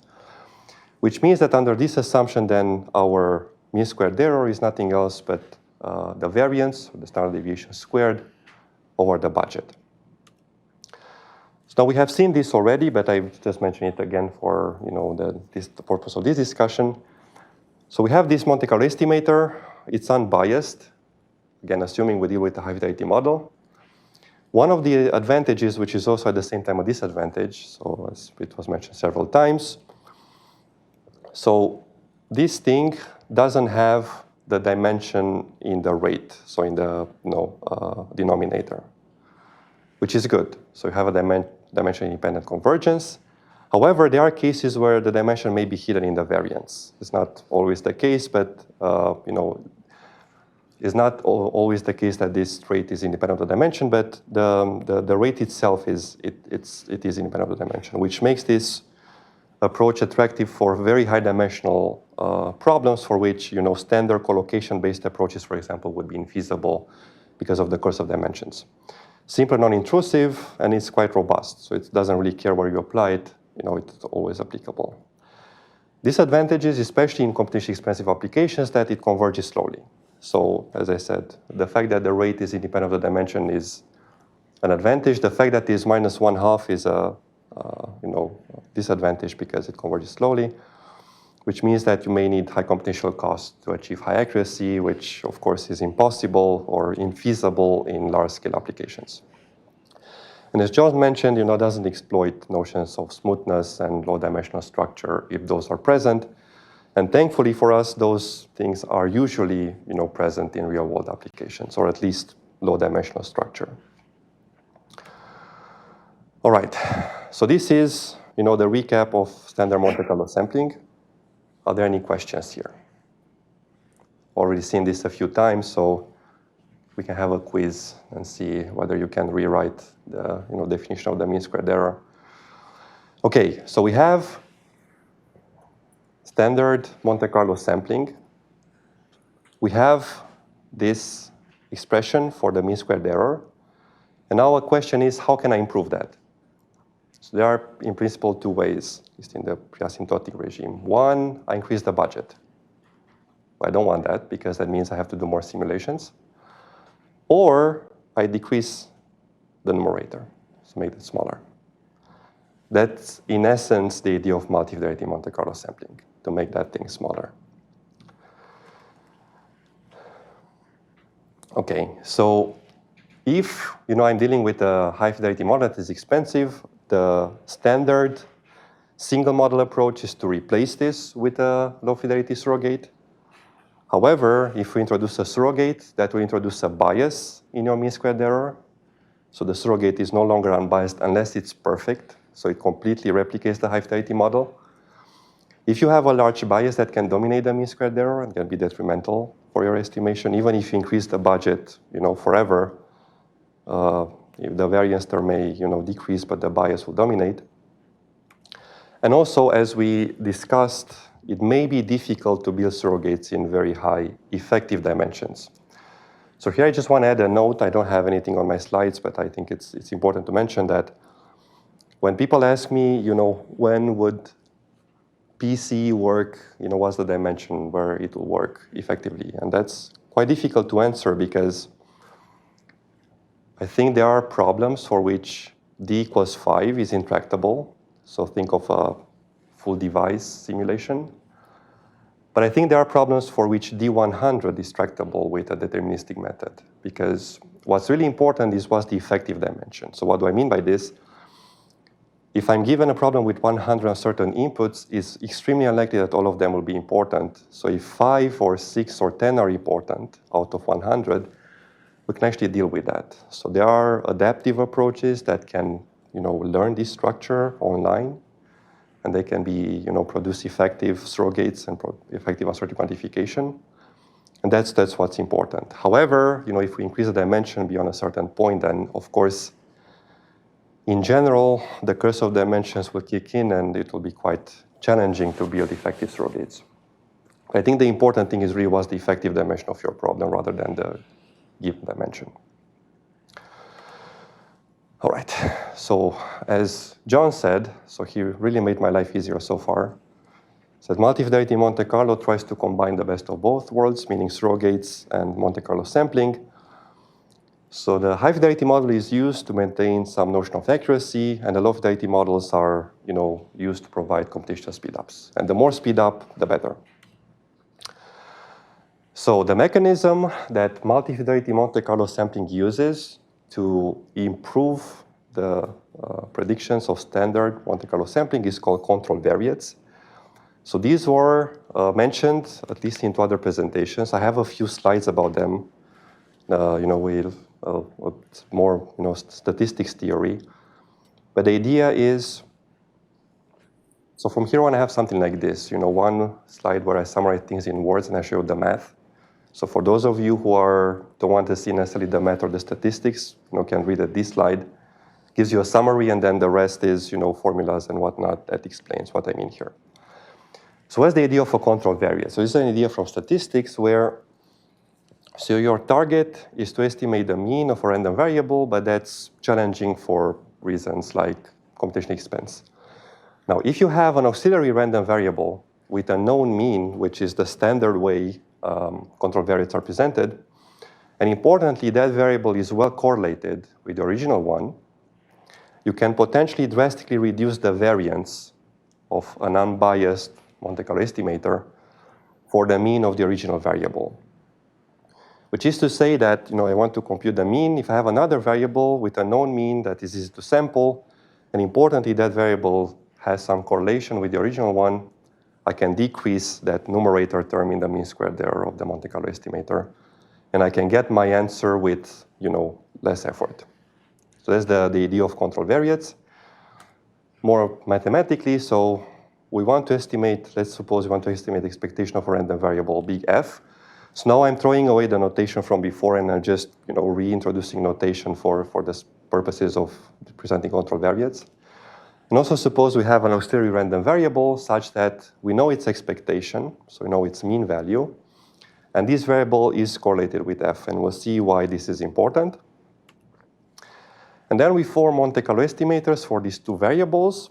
Which means that under this assumption, then our mean squared error is nothing else but the variance, the standard deviation squared, over the budget. So now we have seen this already, but I just mentioned it again for the purpose of this discussion. So we have this Monte Carlo estimator. It's unbiased, again, assuming we deal with a high-fidelity model. One of the advantages, which is also at the same time a disadvantage, so as it was mentioned several times. So this thing doesn't have the dimension in the rate, so in the denominator, which is good. So you have a dimension-independent convergence. However, there are cases where the dimension may be hidden in the variance. It's not always the case, but it's not always the case that this rate is independent of the dimension, but the rate itself is independent of the dimension, which makes this approach attractive for very high-dimensional problems for which standard collocation-based approaches, for example, would be infeasible because of the curse of dimensions. Simple, non-intrusive, and it's quite robust, so it doesn't really care where you apply it. It's always applicable. Disadvantages, especially in computationally expensive applications, that it converges slowly. So, as I said, the fact that the rate is independent of the dimension is an advantage. The fact that it is -1/2 is a disadvantage because it converges slowly, which means that you may need high computational costs to achieve high accuracy, which of course is impossible or infeasible in large-scale applications. And as John mentioned, doesn't exploit notions of smoothness and low-dimensional structure if those are present. And thankfully for us, those things are usually present in real-world applications, or at least low-dimensional structure. All right, so this is the recap of standard Monte Carlo sampling. Are there any questions here? Already seen this a few times, so we can have a quiz and see whether you can rewrite the definition of the mean squared error. Okay, so we have standard Monte Carlo sampling. We have this expression for the mean squared error. And now a question is, how can I improve that? So there are, in principle, two ways, at least in the pre-asymptotic regime. One, I increase the budget. I don't want that, because that means I have to do more simulations. Or I decrease the numerator, so make it smaller. That's, in essence, the idea of multi-fidelity Monte Carlo sampling, to make that thing smaller. Okay, so if I'm dealing with a high-fidelity model that is expensive, the standard single model approach is to replace this with a low-fidelity surrogate. However, if we introduce a surrogate, that will introduce a bias in your mean squared error. So the surrogate is no longer unbiased unless it's perfect. So it completely replicates the high-fidelity model. If you have a large bias that can dominate the mean squared error and can be detrimental for your estimation, even if you increase the budget, forever, if the variance term may, decrease, but the bias will dominate. And also, as we discussed, it may be difficult to build surrogates in very high effective dimensions. So here I just want to add a note. I don't have anything on my slides, but I think it's important to mention that when people ask me, when would PC work, what's the dimension where it will work effectively? And that's quite difficult to answer because I think there are problems for which D = 5 is intractable. So think of a full device simulation. But I think there are problems for which D100 is tractable with a deterministic method, because what's really important is what's the effective dimension. So what do I mean by this? If I'm given a problem with 100 certain inputs, it's extremely unlikely that all of them will be important. So if 5 or 6 or 10 are important out of 100, we can actually deal with that. So there are adaptive approaches that can, learn this structure online, and they can be, produce effective surrogates and effective uncertainty quantification. And that's what's important. However, if we increase the dimension beyond a certain point, then of course, in general, the curse of dimensions will kick in, and it will be quite challenging to build effective surrogates. I think the important thing is really what's the effective dimension of your problem rather than the given dimension. All right, so as John said, so he really made my life easier so far. He said multi-fidelity Monte Carlo tries to combine the best of both worlds, meaning surrogates and Monte Carlo sampling. So the high-fidelity model is used to maintain some notion of accuracy, and the low-fidelity models are, used to provide computational speedups. And the more speedup, the better. So the mechanism that multi-fidelity Monte Carlo sampling uses to improve the predictions of standard Monte Carlo sampling is called control variates. So these were mentioned, at least in 2 other presentations, I have a few slides about them. It's more, statistics theory. But the idea is, so from here on I have something like this, one slide where I summarize things in words and I show the math. So for those of you who don't want to see necessarily the math or the statistics, can read it. This slide gives you a summary, and then the rest is, formulas and whatnot that explains what I mean here. So what's the idea of a control variance? So this is an idea from statistics where, so your target is to estimate the mean of a random variable, but that's challenging for reasons like computational expense. Now, if you have an auxiliary random variable with a known mean, which is the standard way control variates are presented, and importantly, that variable is well correlated with the original one, you can potentially drastically reduce the variance of an unbiased Monte Carlo estimator for the mean of the original variable. Which is to say that, I want to compute the mean. If I have another variable with a known mean that is easy to sample, and importantly, that variable has some correlation with the original one, I can decrease that numerator term in the mean squared error of the Monte Carlo estimator, and I can get my answer with, less effort. So that's the idea of control variates. More mathematically, so we want to estimate, let's suppose we want to estimate the expectation of a random variable, big F. So now I'm throwing away the notation from before, and I'm just, reintroducing notation for the purposes of presenting control variates. And also suppose we have an auxiliary random variable such that we know its expectation, so we know its mean value, and this variable is correlated with F, and we'll see why this is important. And then we form Monte Carlo estimators for these 2 variables,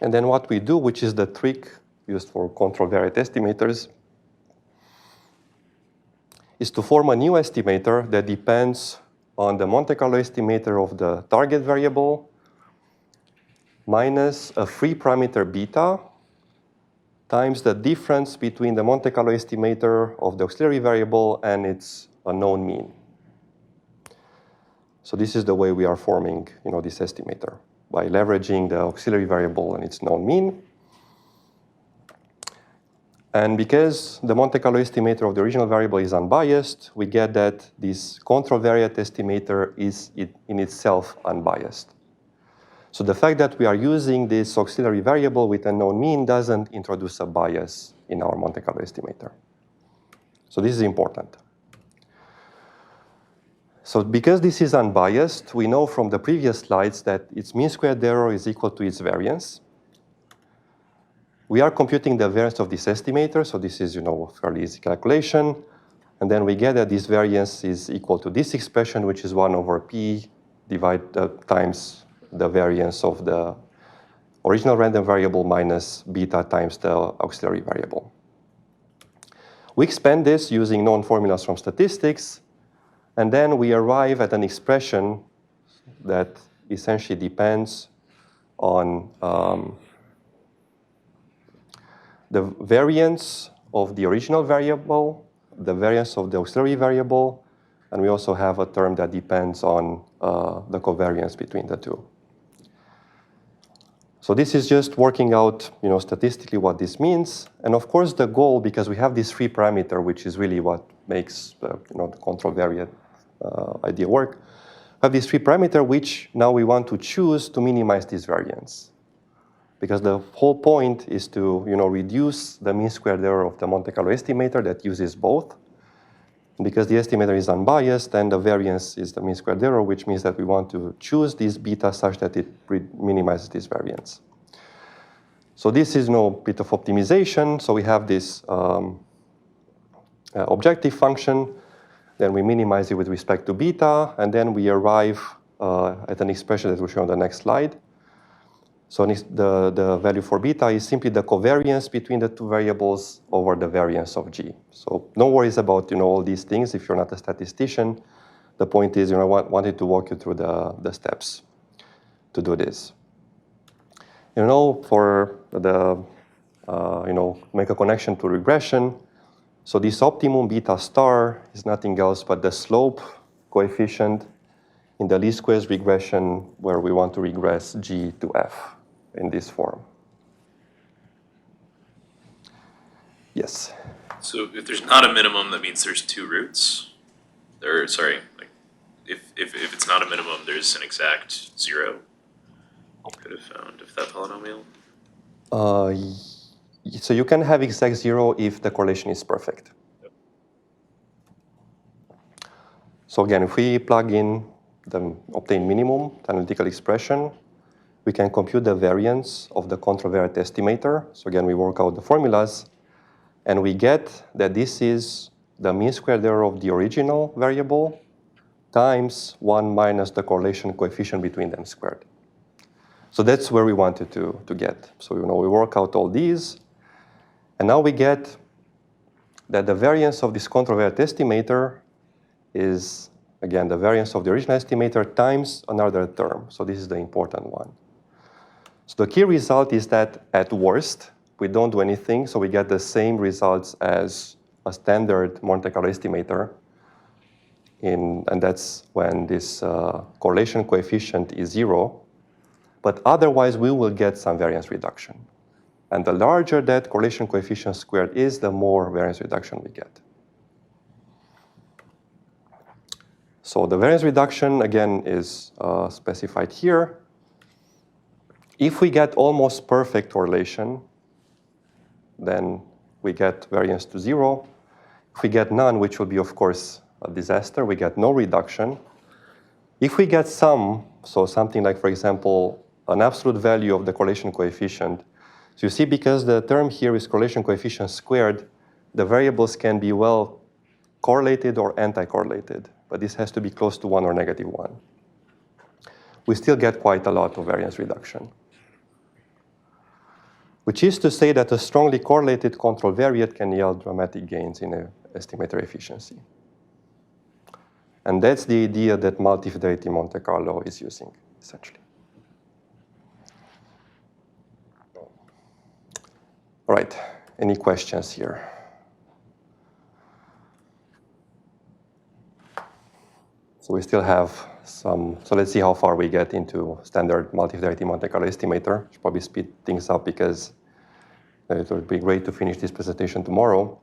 and then what we do, which is the trick used for control variate estimators, is to form a new estimator that depends on the Monte Carlo estimator of the target variable minus a free parameter beta times the difference between the Monte Carlo estimator of the auxiliary variable and its unknown mean. So this is the way we are forming, this estimator, by leveraging the auxiliary variable and its known mean. And because the Monte Carlo estimator of the original variable is unbiased, we get that this control variate estimator is in itself unbiased. So the fact that we are using this auxiliary variable with a known mean doesn't introduce a bias in our Monte Carlo estimator. So this is important. So because this is unbiased, we know from the previous slides that its mean squared error is equal to its variance. We are computing the variance of this estimator, so this is, a fairly easy calculation. And then we get that this variance is equal to this expression, which is 1 over p times the variance of the original random variable minus beta times the auxiliary variable. We expand this using known formulas from statistics, and then we arrive at an expression that essentially depends on the variance of the original variable, the variance of the auxiliary variable, and we also have a term that depends on the covariance between the 2. So this is just working out, statistically what this means. And of course, the goal, because we have this free parameter, which is really what makes the control variate idea work, we have this free parameter, which now we want to choose to minimize this variance. Because the whole point is to, reduce the mean squared error of the Monte Carlo estimator that uses both. Because the estimator is unbiased, and the variance is the mean squared error, which means that we want to choose this beta such that it minimizes this variance. So this is a bit of optimization. So we have this objective function, then we minimize it with respect to beta, and then we arrive at an expression that we'll show on the next slide. So the value for beta is simply the covariance between the 2 variables over the variance of G. So no worries about all these things if you're not a statistician. The point is, I wanted to walk you through the steps to do this. For the make a connection to regression. So this optimum beta star is nothing else but the slope coefficient in the least squares regression where we want to regress G to F in this form. Yes. So if there's not a minimum, that means there's two roots? Or, sorry, like, if it's not a minimum, there's an exact zero? Could have found if that polynomial? So you can have exact zero if the correlation is perfect. Yep. So again, if we plug in the obtained minimum, the analytical expression, we can compute the variance of the contravariate estimator. So again, we work out the formulas, and we get that this is the mean squared error of the original variable times 1 minus the correlation coefficient between them squared. So that's where we wanted to get. So we work out all these, and now we get that the variance of this contravariate estimator is, again, the variance of the original estimator times another term. So this is the important one. So the key result is that at worst, we don't do anything, so we get the same results as a standard Monte Carlo estimator, and that's when this correlation coefficient is 0. But otherwise, we will get some variance reduction. And the larger that correlation coefficient squared is, the more variance reduction we get. So the variance reduction, again, is specified here. If we get almost perfect correlation, then we get variance to 0. If we get none, which will be, of course, a disaster, we get no reduction. If we get some, so something like, for example, an absolute value of the correlation coefficient, so you see, because the term here is correlation coefficient squared, the variables can be well correlated or anti-correlated, but this has to be close to 1 or negative 1. We still get quite a lot of variance reduction, which is to say that a strongly correlated control variate can yield dramatic gains in estimator efficiency. And that's the idea that multi-fidelity Monte Carlo is using, essentially. All right, any questions here? So we still have some, so let's see how far we get into standard multi-fidelity Monte Carlo estimator. Should probably speed things up because it would be great to finish this presentation tomorrow.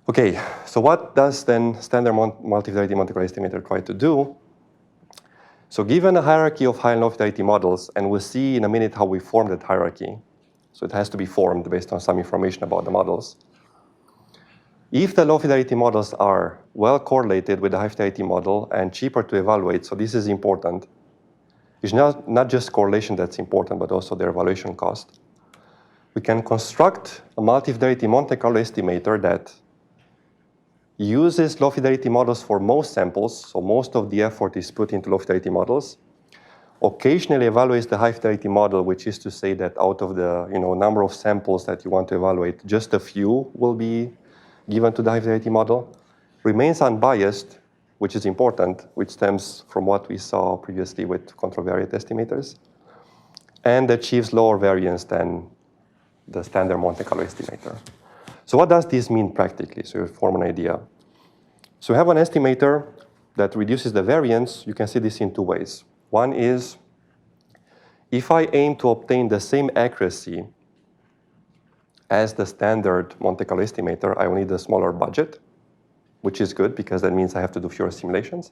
Okay, so what does then standard multi-fidelity Monte Carlo estimator try to do? So given a hierarchy of high and low fidelity models, and we'll see in a minute how we form that hierarchy, so it has to be formed based on some information about the models. If the low fidelity models are well correlated with the high fidelity model and cheaper to evaluate, so this is important, it's not just correlation that's important, but also their evaluation cost. We can construct a multi-fidelity Monte Carlo estimator that uses low fidelity models for most samples, so most of the effort is put into low fidelity models, occasionally evaluates the high fidelity model, which is to say that out of the number of samples that you want to evaluate, just a few will be given to the high fidelity model, remains unbiased, which is important, which stems from what we saw previously with contravariate estimators, and achieves lower variance than the standard Monte Carlo estimator. So what does this mean practically? So you form an idea. So we have an estimator that reduces the variance. You can see this in two ways. One is, if I aim to obtain the same accuracy as the standard Monte Carlo estimator, I will need a smaller budget, which is good because that means I have to do fewer simulations.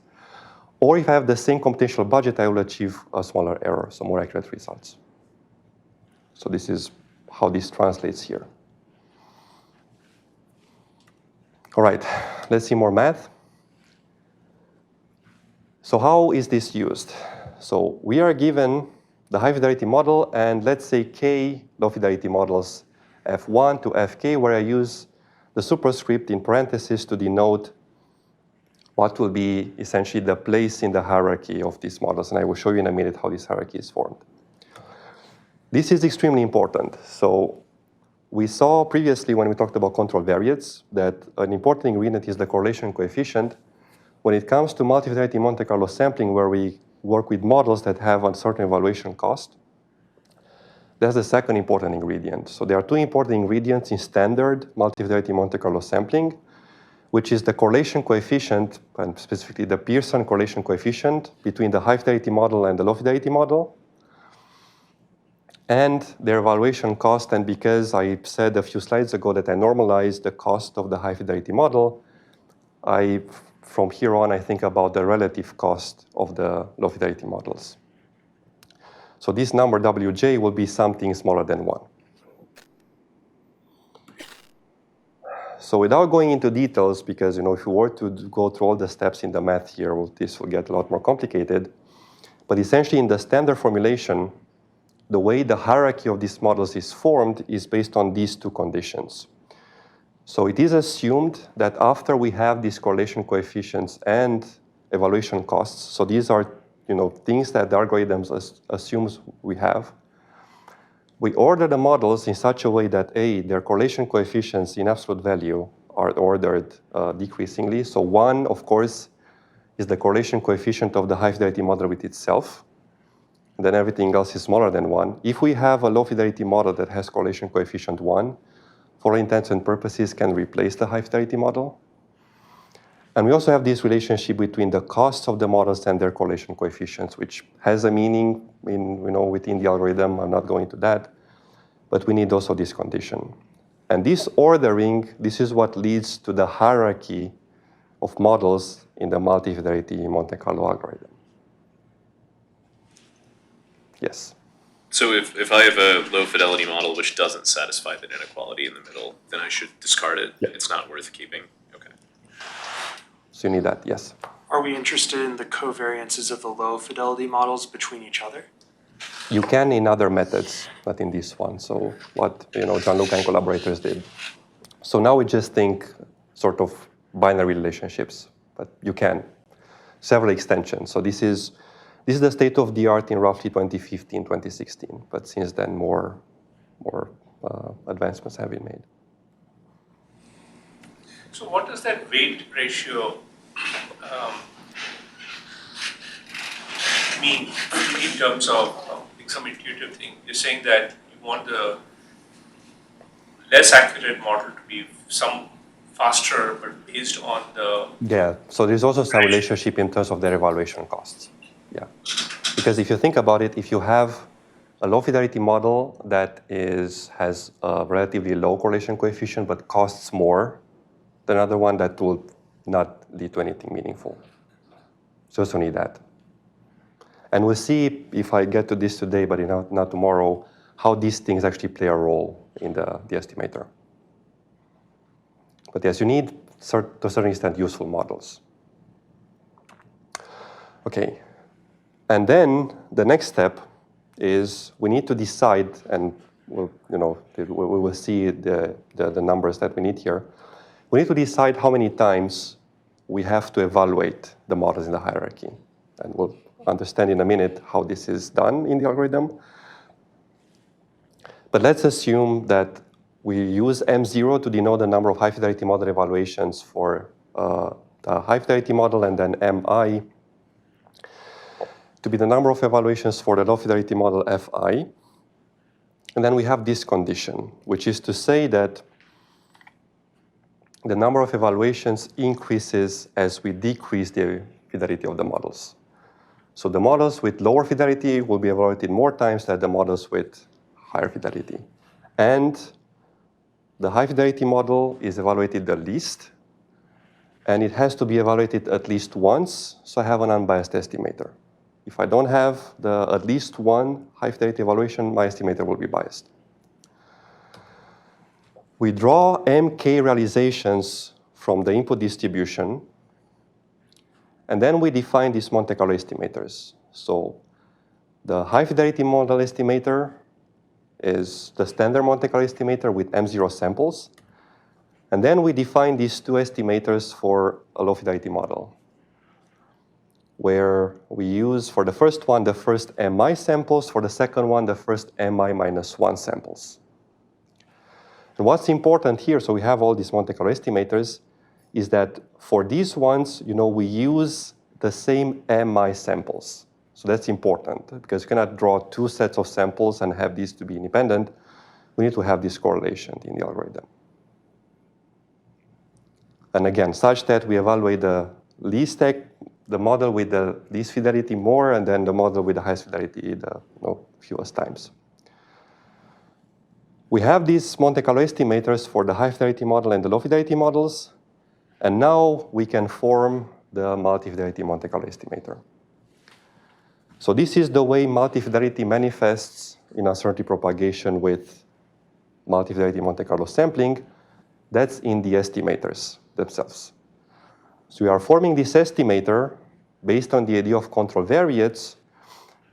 Or if I have the same computational budget, I will achieve a smaller error, so more accurate results. So this is how this translates here. All right, let's see more math. So how is this used? So we are given the high fidelity model and let's say k low fidelity models f1 to fk, where I use the superscript in parentheses to denote what will be essentially the place in the hierarchy of these models. And I will show you in a minute how this hierarchy is formed. This is extremely important. So we saw previously when we talked about control variates that an important ingredient is the correlation coefficient. When it comes to multi-fidelity Monte Carlo sampling, where we work with models that have a certain evaluation cost, that's the second important ingredient. So there are two important ingredients in standard multi-fidelity Monte Carlo sampling, which is the correlation coefficient, and specifically the Pearson correlation coefficient between the high fidelity model and the low fidelity model, and their evaluation cost. And because I said a few slides ago that I normalized the cost of the high-fidelity model, from here on, I think about the relative cost of the low-fidelity models. So this number Wj will be something smaller than 1. So without going into details, because if you were to go through all the steps in the math here, this will get a lot more complicated. But essentially, in the standard formulation, the way the hierarchy of these models is formed is based on these two conditions. So it is assumed that after we have these correlation coefficients and evaluation costs, so these are things that the algorithm assumes we have, we order the models in such a way that their correlation coefficients in absolute value are ordered decreasingly. So 1, of course, is the correlation coefficient of the high-fidelity model with itself. And then everything else is smaller than 1. If we have a low-fidelity model that has correlation coefficient 1, for all intents and purposes, can replace the high-fidelity model. And we also have this relationship between the costs of the models and their correlation coefficients, which has a meaning within the algorithm. I'm not going into that. But we need also this condition. And this ordering, this is what leads to the hierarchy of models in the multi-fidelity Monte Carlo algorithm. Yes? So if I have a low-fidelity model which doesn't satisfy that inequality in the middle, then I should discard it. Yeah. It's not worth keeping. Okay. So you need that, yes. Are we interested in the covariances of the low-fidelity models between each other? You can in other methods, not in this one. So what Gianluca and collaborators did. So now we just think sort of binary relationships, but you can. Several extensions. So this is the state of the art in roughly 2015, 2016. But since then, more advancements have been made. So what does that weight ratio mean in terms of some intuitive thing? You're saying that you want the less accurate model to be some faster, but based on the... Yeah, so there's also some relationship in terms of their evaluation costs. Yeah, because if you think about it, if you have a low-fidelity model that has a relatively low correlation coefficient but costs more than another one, that will not lead to anything meaningful. So you also need that. And we'll see if I get to this today, but not tomorrow, how these things actually play a role in the estimator. But yes, you need, to a certain extent, useful models. Okay. And then the next step is we need to decide, and we will see the numbers that we need here. We need to decide how many times we have to evaluate the models in the hierarchy. And we'll understand in a minute how this is done in the algorithm. But let's assume that we use M0 to denote the number of high-fidelity model evaluations for the high-fidelity model, and then MI to be the number of evaluations for the low-fidelity model Fi. And then we have this condition, which is to say that the number of evaluations increases as we decrease the fidelity of the models. So the models with lower fidelity will be evaluated more times than the models with higher fidelity. And the high-fidelity model is evaluated the least, and it has to be evaluated at least once, so I have an unbiased estimator. If I don't have the at least one high-fidelity evaluation, my estimator will be biased. We draw MK realizations from the input distribution, and then we define these Monte Carlo estimators. So the high-fidelity model estimator is the standard Monte Carlo estimator with M0 samples. And then we define these two estimators for a low-fidelity model, where we use, for the first one, the first MI samples, for the second one, the first MI minus 1 samples. And what's important here, so we have all these Monte Carlo estimators, is that for these ones, we use the same MI samples. So that's important, because you cannot draw two sets of samples and have these to be independent. We need to have this correlation in the algorithm. And again, such that we evaluate the model with the least fidelity more, and then the model with the highest fidelity the fewest times. We have these Monte Carlo estimators for the high-fidelity model and the low-fidelity models, and now we can form the multi-fidelity Monte Carlo estimator. So this is the way multi-fidelity manifests in uncertainty propagation with multi-fidelity Monte Carlo sampling. That's in the estimators themselves. So we are forming this estimator based on the idea of control variates,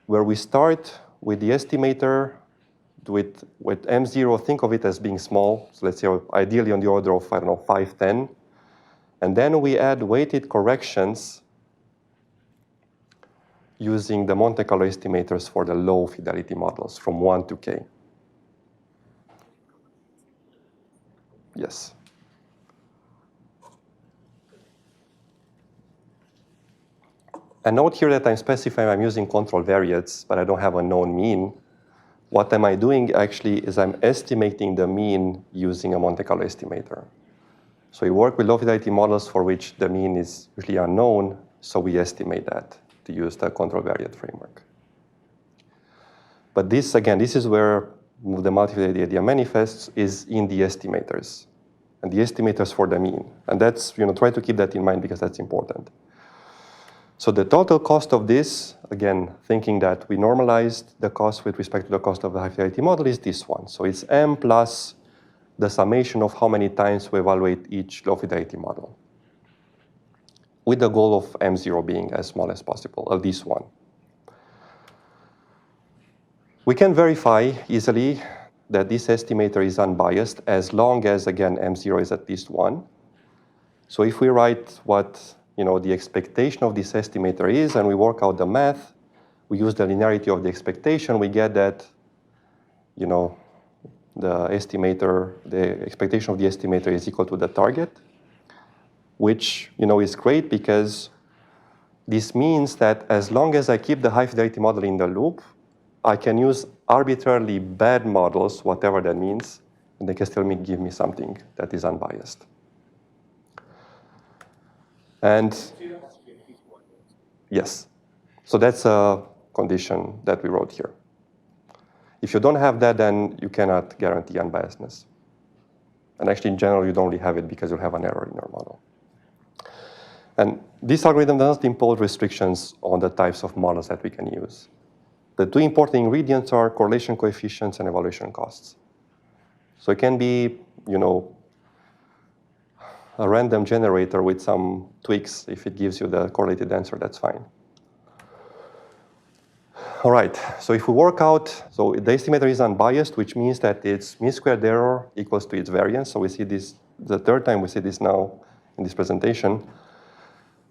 where we start with the estimator with M0, think of it as being small. So let's say ideally on the order of, 5, 10. And then we add weighted corrections using the Monte Carlo estimators for the low fidelity models from 1 to k. Yes. And note here that I'm specifying I'm using control variates, but I don't have a known mean. What am I doing actually is I'm estimating the mean using a Monte Carlo estimator. So we work with low fidelity models for which the mean is usually unknown, so we estimate that to use the control variate framework. But this, again, this is where the multi-fidelity idea manifests, is in the estimators, and the estimators for the mean. And that's, try to keep that in mind because that's important. So the total cost of this, again, thinking that we normalized the cost with respect to the cost of the high-fidelity model, is this one. So it's M plus the summation of how many times we evaluate each low-fidelity model, with the goal of M0 being as small as possible, at least 1. We can verify easily that this estimator is unbiased as long as, again, M0 is at least 1. So if we write what the expectation of this estimator is, and we work out the math, we use the linearity of the expectation, we get that, the expectation of the estimator is equal to the target, which, is great because this means that as long as I keep the high-fidelity model in the loop, I can use arbitrarily bad models, whatever that means, and they can still give me something that is unbiased. And yes, so that's a condition that we wrote here. If you don't have that, then you cannot guarantee unbiasedness. And actually, in general, you don't really have it because you'll have an error in your model. And this algorithm doesn't impose restrictions on the types of models that we can use. The two important ingredients are correlation coefficients and evaluation costs. So it can be, a random generator with some tweaks. If it gives you the correlated answer, that's fine. All right, so if we work out, so the estimator is unbiased, which means that its mean squared error equals to its variance. So we see this, the third time we see this now in this presentation.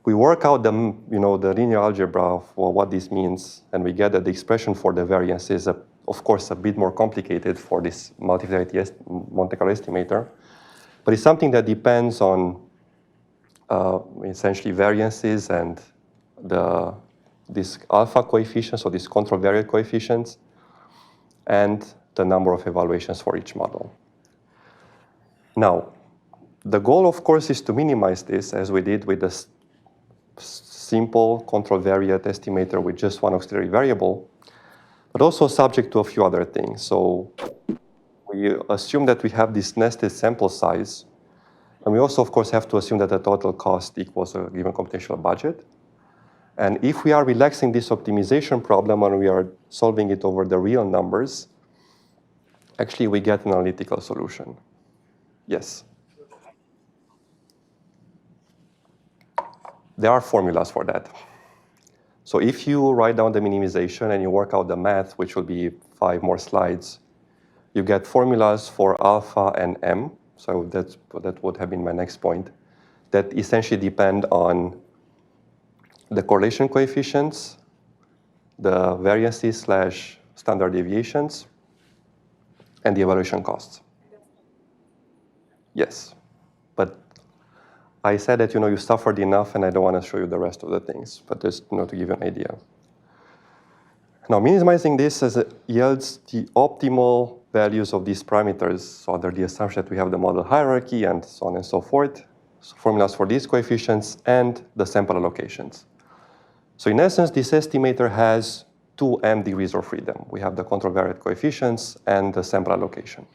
We work out the, the linear algebra of what this means, and we get that the expression for the variance is, of course, a bit more complicated for this multi-fidelity Monte Carlo estimator. But it's something that depends on essentially variances and this alpha coefficients, or these control variate coefficients, and the number of evaluations for each model. Now, the goal, of course, is to minimize this, as we did with the simple control variate estimator with just one auxiliary variable, but also subject to a few other things. So we assume that we have this nested sample size, and we also, of course, have to assume that the total cost equals a given computational budget. And if we are relaxing this optimization problem and we are solving it over the real numbers, actually we get an analytical solution. Yes? There are formulas for that. So if you write down the minimization and you work out the math, which will be 5 more slides, you get formulas for alpha and m. So that would have been my next point, that essentially depend on the correlation coefficients, the variances / standard deviations, and the evaluation costs. Yes, but I said that you suffered enough, and I don't want to show you the rest of the things, but just to give you an idea. Now, minimizing this yields the optimal values of these parameters, so under the assumption that we have the model hierarchy and so on and so forth, so formulas for these coefficients and the sample allocations. So in essence, this estimator has 2 m degrees of freedom. We have the control variate coefficients and the sample allocation.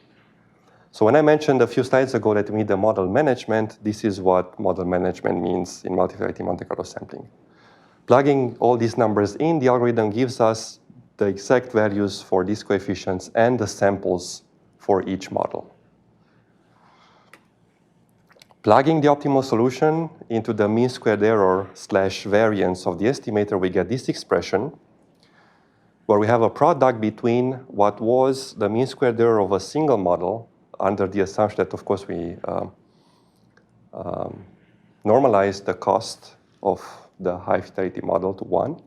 So when I mentioned a few slides ago that we need the model management, this is what model management means in multi-fidelity Monte Carlo sampling. Plugging all these numbers in, the algorithm gives us the exact values for these coefficients and the samples for each model. Plugging the optimal solution into the mean squared error / variance of the estimator, we get this expression where we have a product between what was the mean squared error of a single model under the assumption that, of course, we normalize the cost of the high-fidelity model to 1.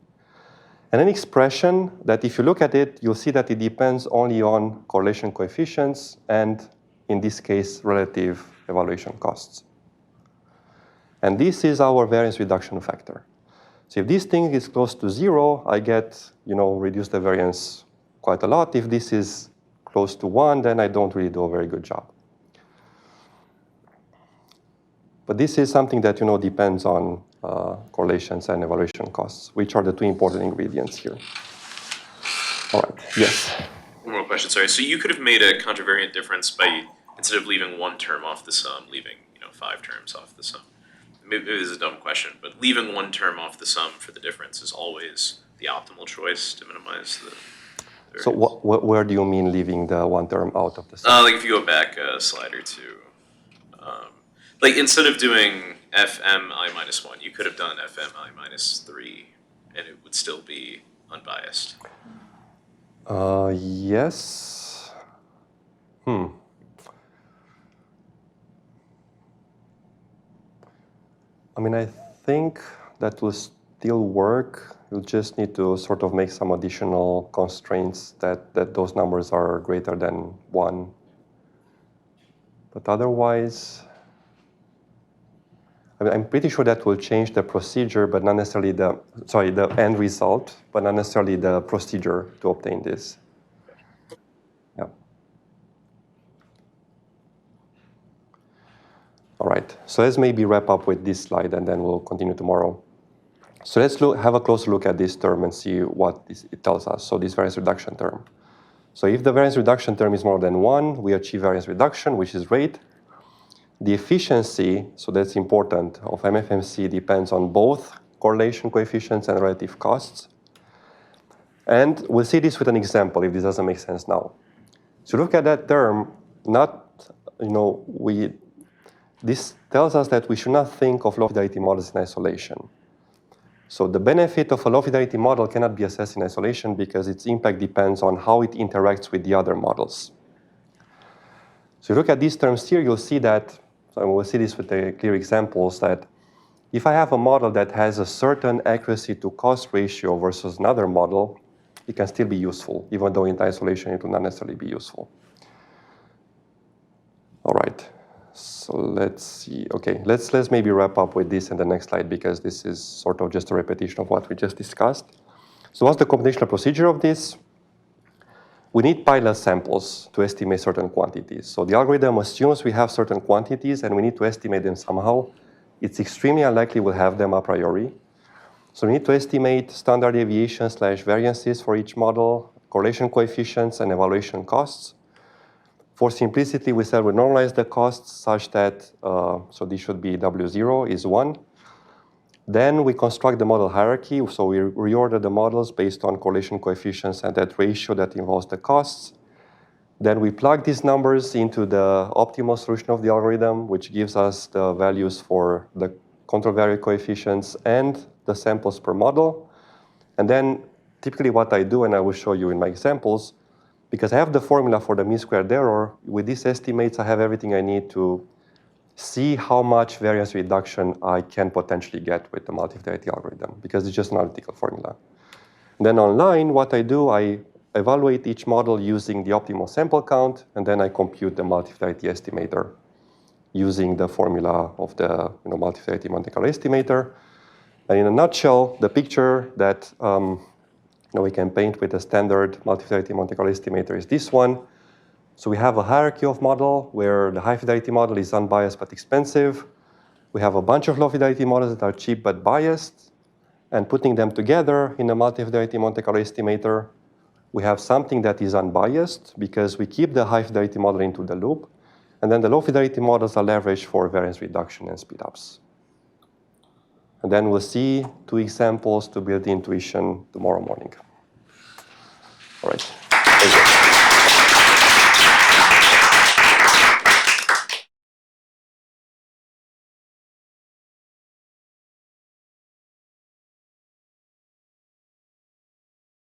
And an expression that if you look at it, you'll see that it depends only on correlation coefficients and, in this case, relative evaluation costs. And this is our variance reduction factor. So if this thing is close to 0, I get, reduce the variance quite a lot. If this is close to 1, then I don't really do a very good job. But this is something that, depends on correlations and evaluation costs, which are the two important ingredients here. All right, yes? One more question, sorry. So you could have made a contravariant difference by, instead of leaving one term off the sum, leaving 5 terms off the sum. Maybe this is a dumb question, but leaving one term off the sum for the difference is always the optimal choice to minimize the variance. So where do you mean leaving the one term out of the sum? Like if you go back a slide or two, like instead of doing fmi minus 1, you could have done fmi minus 3, and it would still be unbiased. Yes. I mean, I think that will still work. You'll just need to sort of make some additional constraints that those numbers are greater than 1. But otherwise, I'm pretty sure that will change the procedure, but not necessarily the end result, but not necessarily the procedure to obtain this. Yeah. All right, so let's maybe wrap up with this slide and then we'll continue tomorrow. So let's have a closer look at this term and see what it tells us. So this variance reduction term. So if the variance reduction term is more than 1, we achieve variance reduction, which is great. The efficiency, so that's important, of MFMC depends on both correlation coefficients and relative costs. And we'll see this with an example if this doesn't make sense now. So look at that term, this tells us that we should not think of low-fidelity models in isolation. So the benefit of a low-fidelity model cannot be assessed in isolation because its impact depends on how it interacts with the other models. So you look at these terms here, you'll see that, so we'll see this with the clear examples, that if I have a model that has a certain accuracy to cost ratio versus another model, it can still be useful, even though in isolation it will not necessarily be useful. All right. So let's see. Okay, let's maybe wrap up with this in the next slide because this is sort of just a repetition of what we just discussed. So what's the computational procedure of this? We need pilot samples to estimate certain quantities. So the algorithm assumes we have certain quantities and we need to estimate them somehow. It's extremely unlikely we'll have them a priori. So we need to estimate standard deviation / variances for each model, correlation coefficients, and evaluation costs. For simplicity, we said we normalize the costs such that, so this should be W0 is 1. Then we construct the model hierarchy, so we reorder the models based on correlation coefficients and that ratio that involves the costs. Then we plug these numbers into the optimal solution of the algorithm, which gives us the values for the control variable coefficients and the samples per model. And then typically what I do, and I will show you in my examples, because I have the formula for the mean squared error, with these estimates I have everything I need to see how much variance reduction I can potentially get with the multi-fidelity algorithm, because it's just an analytical formula. And then online, what I do, I evaluate each model using the optimal sample count, and then I compute the multi-fidelity estimator using the formula of the multi-fidelity Monte Carlo estimator. And in a nutshell, the picture that we can paint with a standard multi-fidelity Monte Carlo estimator is this one. So we have a hierarchy of model where the high-fidelity model is unbiased but expensive. We have a bunch of low-fidelity models that are cheap but biased. And putting them together in a multi-fidelity Monte Carlo estimator, we have something that is unbiased because we keep the high-fidelity model into the loop. And then the low-fidelity models are leveraged for variance reduction and speedups. And then we'll see 2 examples to build the intuition tomorrow morning. All right. Thank you.